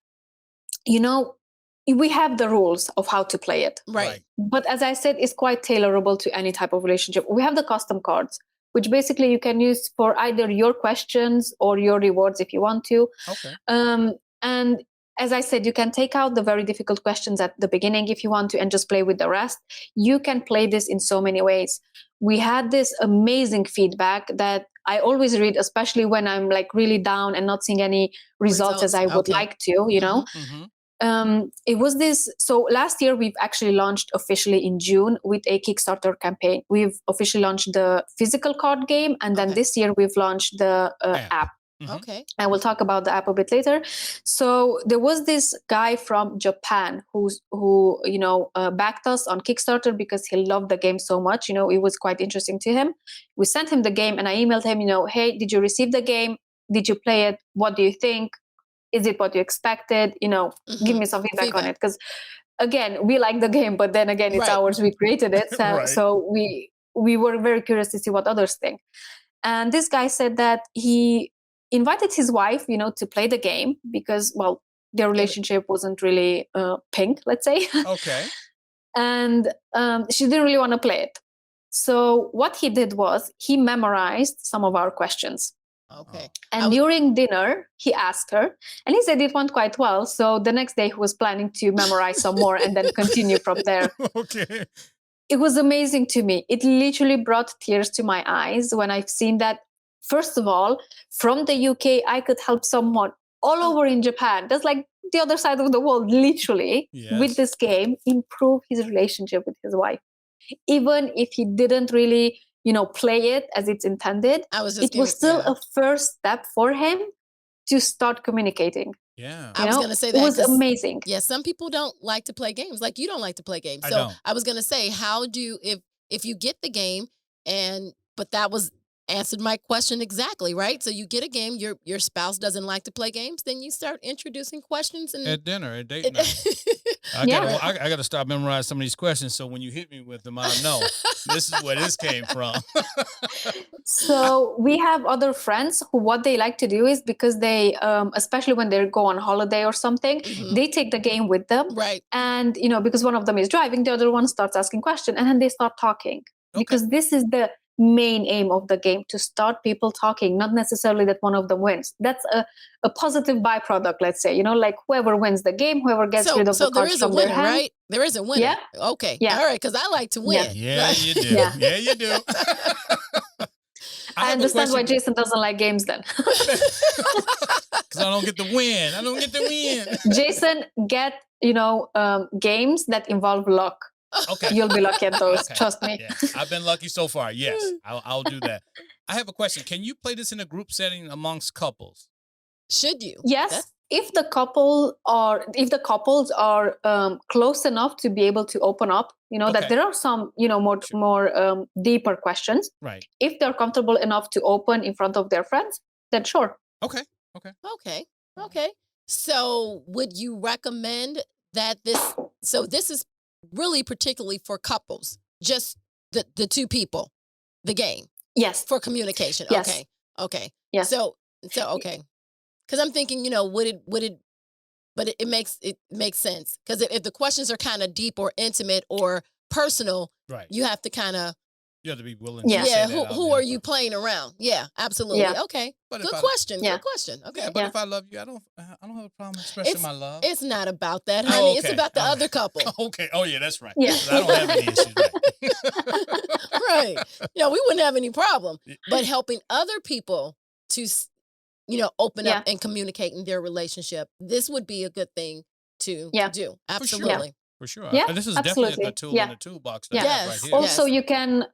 we have the rules of how to play it. Right. But as I said, it's quite tailorable to any type of relationship. We have the custom cards, which basically you can use for either your questions or your rewards if you want to. Okay. And as I said, you can take out the very difficult questions at the beginning if you want to and just play with the rest. You can play this in so many ways. We had this amazing feedback that I always read, especially when I'm like really down and not seeing any results as I would like to, Mm-hmm. It was this. So last year we've actually launched officially in June with a Kickstarter campaign. We've officially launched the physical card game, and then this year we've launched the app. Mm-hmm. Okay. And we'll talk about the app a bit later. So there was this guy from Japan who backed us on Kickstarter because he loved the game so much. It was quite interesting to him. We sent him the game, and I emailed him, hey, did you receive the game? Did you play it? What do you think? Is it what you expected? Give me some feedback on it. Because again, we like the game, but then again, it's ours. We created it. So, so we were very curious to see what others think. And this guy said that he invited his wife, to play the game because, well, their relationship wasn't really pink, let's say. Okay. And she didn't really want to play it. So what he did was he memorized some of our questions. Okay. And during dinner, he asked her, and he said it went quite well. So the next day he was planning to memorize some more and then continue from there. Okay. It was amazing to me. It literally brought tears to my eyes when I've seen that. First of all, from the UK, I could help someone all over in Japan. That's like the other side of the world, literally, with this game, improve his relationship with his wife. Even if he didn't really, play it as it's intended, it was still a first step for him to start communicating. Yeah. I was going to say that. It was amazing. Yeah, some people don't like to play games. Like, you don't like to play games. I So don't. I was going to say, how do, if you get the game but that was answered my question exactly, right? So you get a game, your spouse doesn't like to play games, then you start introducing questions at dinner, at date night. I gotta stop memorizing some of these questions, so when you hit me with them, I know this is where this came from. So we have other friends who, what they like to do is, because they, especially when they go on holiday or something, they take the game with them. Right. And, because one of them is driving, the other one starts asking questions, and then they start talking. Okay. Because this is the main aim of the game, to start people talking, not necessarily that one of them wins. That's a positive byproduct, let's say, like whoever wins the game, whoever gets rid of the cards from their hand. Right? There is a winner. Yeah. Okay. Yeah. All right, because I like to win. Yeah, you do. Yeah, you do. I understand why Jason doesn't like games then. Because I don't get to win. Jason, get, games that involve luck. Okay. You'll be lucky at those. Okay. Trust me. Yeah. I've been lucky so far. Yes, I'll do that. I have a question. Can you play this in a group setting amongst couples? Should you? Yes. If the couples are close enough to be able to open up, that there are some, more deeper questions. Right. If they're comfortable enough to open in front of their friends, then sure. Okay. So would you recommend that this is really particularly for couples, just the two people, the game? Yes. For communication. Yes. Okay. Yes. So okay. Because I'm thinking, but it makes sense. Because if the questions are kind of deep or intimate or personal, right, you have to kind of, you have to be willing to say that who are you playing around? Yeah, absolutely. Yeah. Okay. Good question. Okay. Yeah, but if I love you, I don't have a problem expressing my love. It's not about that, honey. It's about the other couple. Okay. Oh yeah, that's right. Yeah. I don't have any issues. Right. We wouldn't have any problem. But helping other people to open up and communicate in their relationship, this would be a good thing to do. Absolutely. For sure. Yeah, this is absolutely. definitely a tool in the toolbox. Yes. Right here. Also, you can,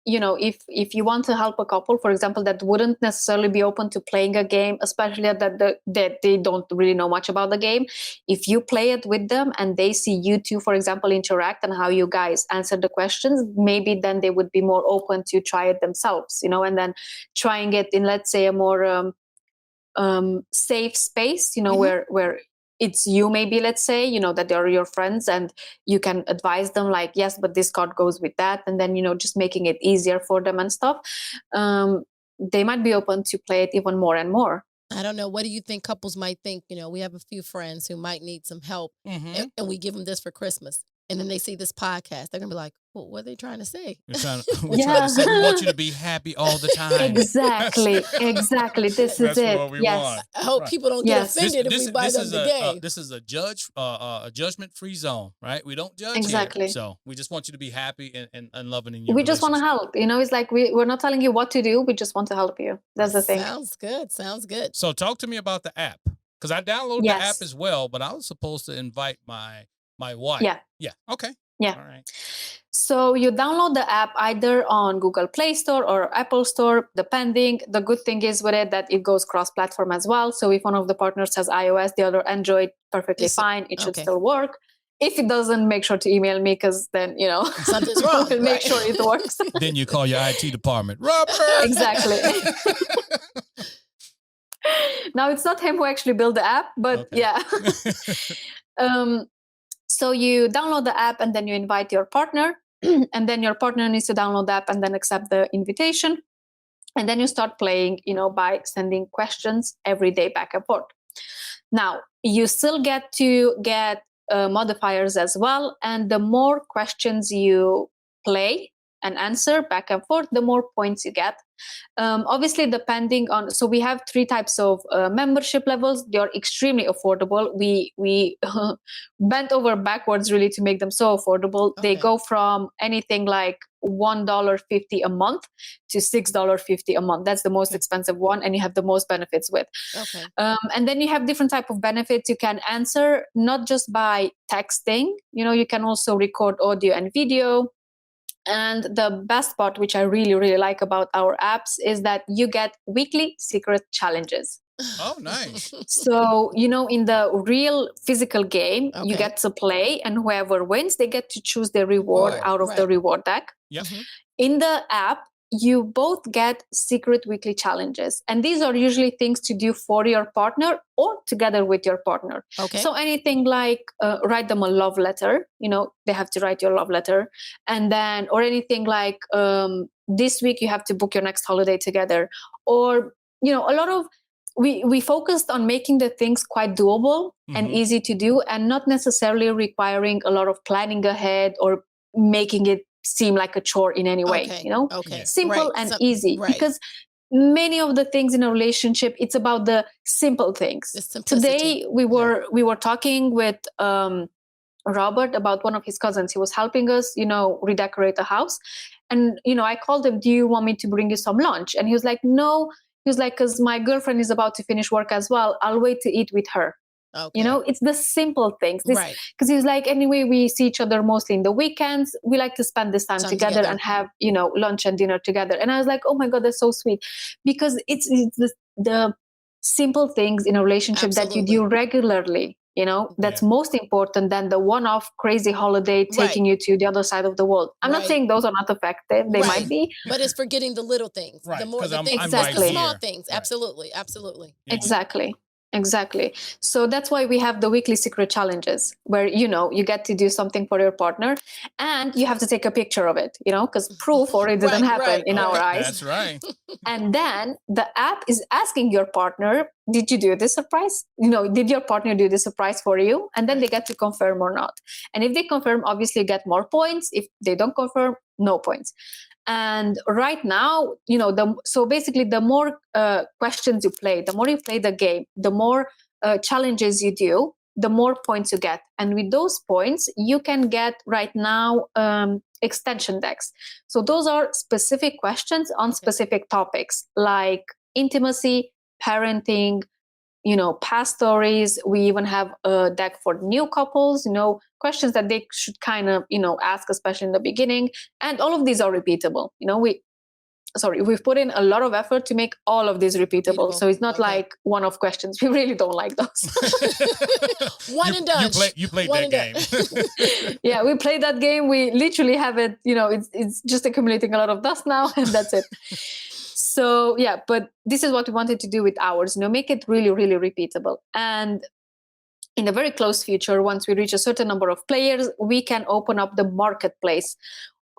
if you want to help a couple, for example, that wouldn't necessarily be open to playing a game, especially that they don't really know much about the game, if you play it with them and they see you two, for example, interact and how you guys answer the questions, maybe then they would be more open to try it themselves, and then trying it in, let's say, a more safe space, where it's you, maybe, let's say, that they're your friends and you can advise them like, yes, but this card goes with that. And then, just making it easier for them and stuff. They might be open to play it even more and more. I don't know. What do you think couples might think? We have a few friends who might need some help and we give them this for Christmas. And then they see this podcast. They're going to be like, well, what are they trying to say? We're trying to say we want you to be happy all the time. Exactly. This is it. What we want. I hope people don't get offended if we buy them the game. This is a judgment-free zone, right? We don't judge exactly here. So we just want you to be happy and loving in your We just want to help. It's like we're not telling you what to do. We just want to help you. That's the thing. Sounds good. So talk to me about the app. Because I downloaded the app as well, but I was supposed to invite my wife. Yeah. Okay. Yeah. All right. So you download the app either on Google Play Store or Apple Store, depending. The good thing is with it that it goes cross-platform as well. So if one of the partners has iOS, the other Android, perfectly fine. It should still work. If it doesn't, make sure to email me, because then, something's wrong. We'll make sure it works. Then you call your IT department. Robert! Exactly. Now, it's not him who actually built the app, but yeah. So you download the app and then you invite your partner, and then your partner needs to download the app and then accept the invitation. And then you start playing, by sending questions every day back and forth. Now, you still get to get modifiers as well. And the more questions you play and answer back and forth, the more points you get. Obviously, depending on, so we have 3 types of membership levels. They are extremely affordable. We bent over backwards really to make them so affordable. They go from anything like $1.50 a month to $6.50 a month. That's the most expensive one, and you have the most benefits with. And then you have different type of benefits. You can answer not just by texting. You can also record audio and video. And the best part, which I really, really like about our apps, is that you get weekly secret challenges. Oh, nice. So, in the real physical game, you Okay. get to play, and whoever wins, they get to choose their reward Oh, out of the right. reward deck. Yep. Mhm. In the app, you both get secret weekly challenges. And these are usually things to do for your partner or together with your partner. Okay. So anything like write them a love letter, they have to write your love letter. And then, or anything like this week you have to book your next holiday together. Or, a lot of, we focused on making the things quite doable and easy to do, and not necessarily requiring a lot of planning ahead or making it seem like a chore in any way. Okay. Okay. Yeah. Simple Right. and Some- easy. right. Because many of the things in a relationship, it's about the simple things. The simplicity. Today we were talking with Robert about one of his cousins. He was helping us, redecorate the house. And, I called him, do you want me to bring you some lunch? And he was like, no. He was like, because my girlfriend is about to finish work as well. I'll wait to eat with her. Okay. It's the simple things. Right. Because he was like, anyway, we see each other mostly in the weekends. We like to spend this time together and have, lunch and dinner together. And I was like, oh my God, that's so sweet. Because it's the simple things in a relationship that you do regularly, that's most important than the one-off crazy holiday taking you to the other side of the world. I'm not saying those are not effective. They might be. But it's forgetting the little things. Right. The more the things, exactly. the small things. Right. Absolutely. Absolutely. Exactly. So that's why we have the weekly secret challenges where, you get to do something for your partner and you have to take a picture of it, because proof already didn't happen in our eyes. That's right. And then the app is asking your partner, did you do this surprise? Did your partner do this surprise for you? And then they get to confirm or not. And if they confirm, obviously you get more points. If they don't confirm, no points. And right now, so basically the more questions you play, the more you play the game, the more challenges you do, the more points you get. And with those points, you can get right now extension decks. So those are specific questions on specific topics like intimacy, parenting, past stories. We even have a deck for new couples, questions that they should kind of, ask, especially in the beginning. And all of these are repeatable. We've put in a lot of effort to make all of these repeatable. So it's not like one-off questions. We really don't like those. One and done. You played that game. Yeah, we played that game. We literally have it, it's just accumulating a lot of dust now, and that's it. So yeah, but this is what we wanted to do with ours, make it really, really repeatable. And in the very close future, once we reach a certain number of players, we can open up the marketplace,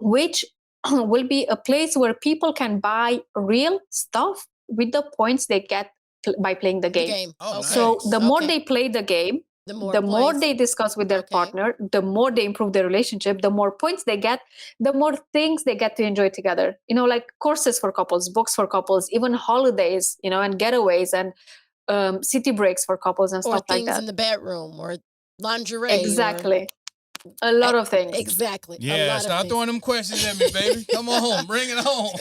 which will be a place where people can buy real stuff with the points they get by playing the game. Oh, so nice. the more they play the game, the more they discuss with their partner, the more they improve their relationship, the more points they get, the more things they get to enjoy together. Like courses for couples, books for couples, even holidays, and getaways and city breaks for couples and stuff like that. Or things in the bedroom or lingerie. Exactly. A lot of things. Exactly. Yeah, start throwing them questions at me, baby. Come on, bring it home.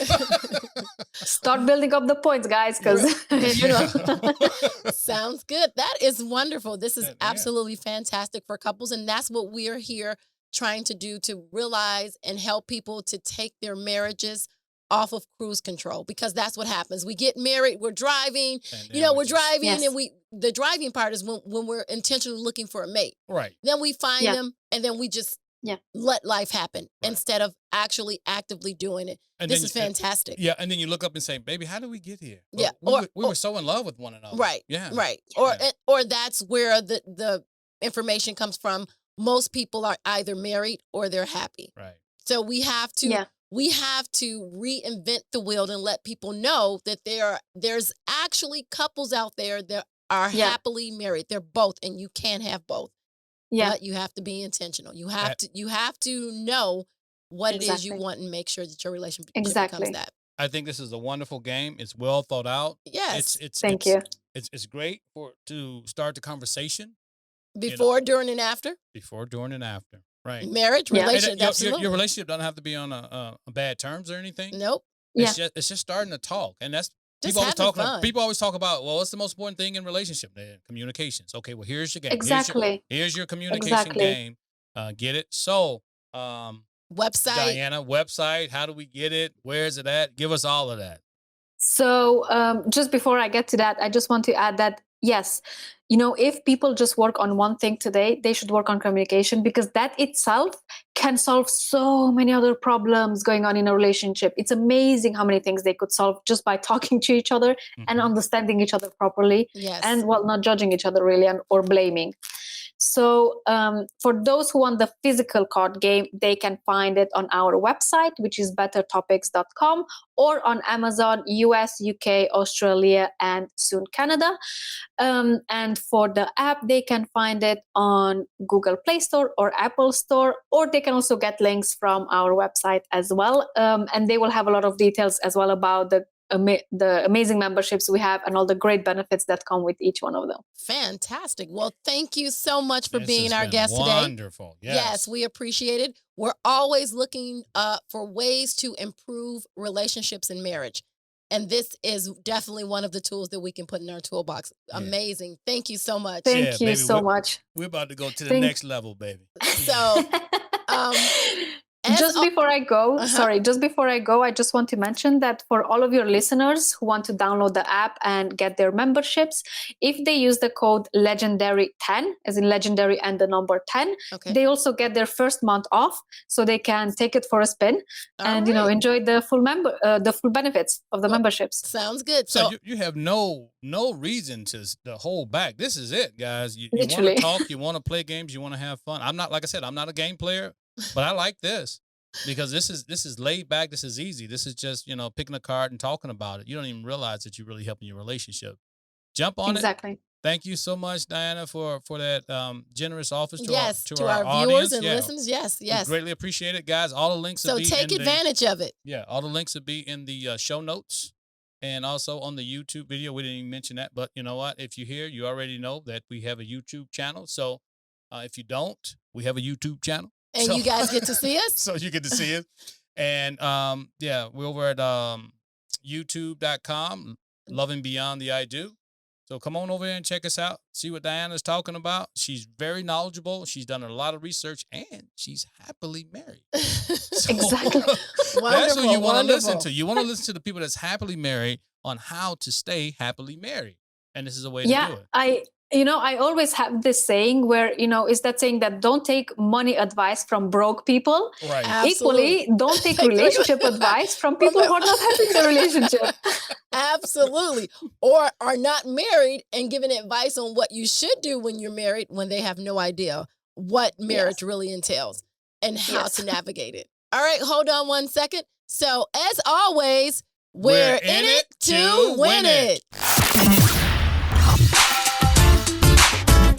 Start building up the points, guys, because, Sounds good. That is wonderful. This is absolutely fantastic for couples. And that's what we are here trying to do, to realize and help people to take their marriages off of cruise control, because that's what happens. We get married, we're driving, we're driving, and the driving part is when we're intentionally looking for a mate. Right. Then we find them, and then we just let life happen instead of actually actively doing it. And this is fantastic. Yeah, and then you look up and say, baby, how did we get here? Yeah. We were so in love with one another. Right. Yeah. Right. Or that's where the information comes from. Most people are either married or they're happy. Right. So we have to we have to reinvent the wheel and let people know that there's actually couples out there that are happily married. They're both, and you can have both. Yeah. But you have to be intentional. You have to know what it is you want and make sure that your relationship becomes that. I think this is a wonderful game. It's well thought out. Yes. Thank you. It's great to start the conversation. Before, during, and after. Before, during, and after. Right. Marriage, relationship, absolutely. Your relationship doesn't have to be on a bad terms or anything. Nope. It's just starting to talk, and that's people always talk about. Well, what's the most important thing in relationship? Communications. Okay. Well, here's your game. Exactly. Here's your communication game. Get it? So, website. Diana, website. How do we get it? Where is it at? Give us all of that. So just before I get to that, I just want to add that, yes, if people just work on one thing today, they should work on communication, because that itself can solve so many other problems going on in a relationship. It's amazing how many things they could solve just by talking to each other and understanding each other properly. Yes. And not judging each other really or blaming. So for those who want the physical card game, they can find it on our website, which is bettertopics.com, or on Amazon, US, UK, Australia, and soon Canada. And for the app, they can find it on Google Play Store or Apple Store, or they can also get links from our website as well. And they will have a lot of details as well about the amazing memberships we have and all the great benefits that come with each one of them. Fantastic. Well, thank you so much for being our guest today. Wonderful. Yes, we appreciate it. We're always looking for ways to improve relationships and marriage. And this is definitely one of the tools that we can put in our toolbox. Yeah. Amazing. Thank you so much. Thank you so much. We're about to go to the next level, baby. So, just before I go, I just want to mention that for all of your listeners who want to download the app and get their memberships, if they use the code legendary10, as in legendary and the number 10, they also get their first month off, so they can take it for a spin and enjoy the full benefits of the memberships. Sounds good. So you have no reason to hold back. This is it, guys. You want to talk, you want to play games, you want to have fun. I'm not a game player. But I like this because this is laid back. This is easy. This is just, picking a card and talking about it. You don't even realize that you're really helping your relationship. Jump on it. Exactly. Thank you so much, Diana, for that generous offer to our audience viewers and listeners. Yes. We greatly appreciate it, guys. All the links will be take advantage of it. Yeah, all the links will be in the show notes and also on the YouTube video. We didn't even mention that, but you know what? If you're here, you already know that we have a YouTube channel. So if you don't, we have a YouTube channel. And you guys get to see us? So you get to see us. And, we're over at youtube.com, Loving Beyond the I Do. So come on over here and check us out. See what Diana's talking about. She's very knowledgeable. She's done a lot of research, and she's happily married. So exactly. That's what you want to listen to. You want to listen to the people that's happily married on how to stay happily married. And this is a way to do it. I always have this saying where, is that saying that don't take money advice from broke people. Right. Absolutely. Equally, don't take relationship advice from people who are not happy in their relationship. Absolutely. Or are not married and giving advice on what you should do when you're married when they have no idea what marriage really entails and how to navigate it. All right, hold on one second. So, as always, we're in it to win it.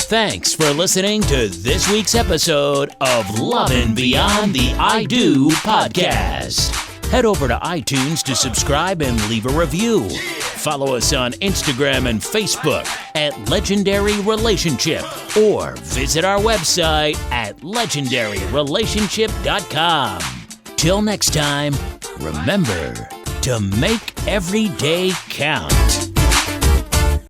Thanks for listening to this week's episode of Lovin' Beyond the I Do podcast. Head over to iTunes to subscribe and leave a review. Follow us on Instagram and Facebook at Legendary Relationship, or visit our website at legendaryrelationship.com. Till next time, remember to make every day count.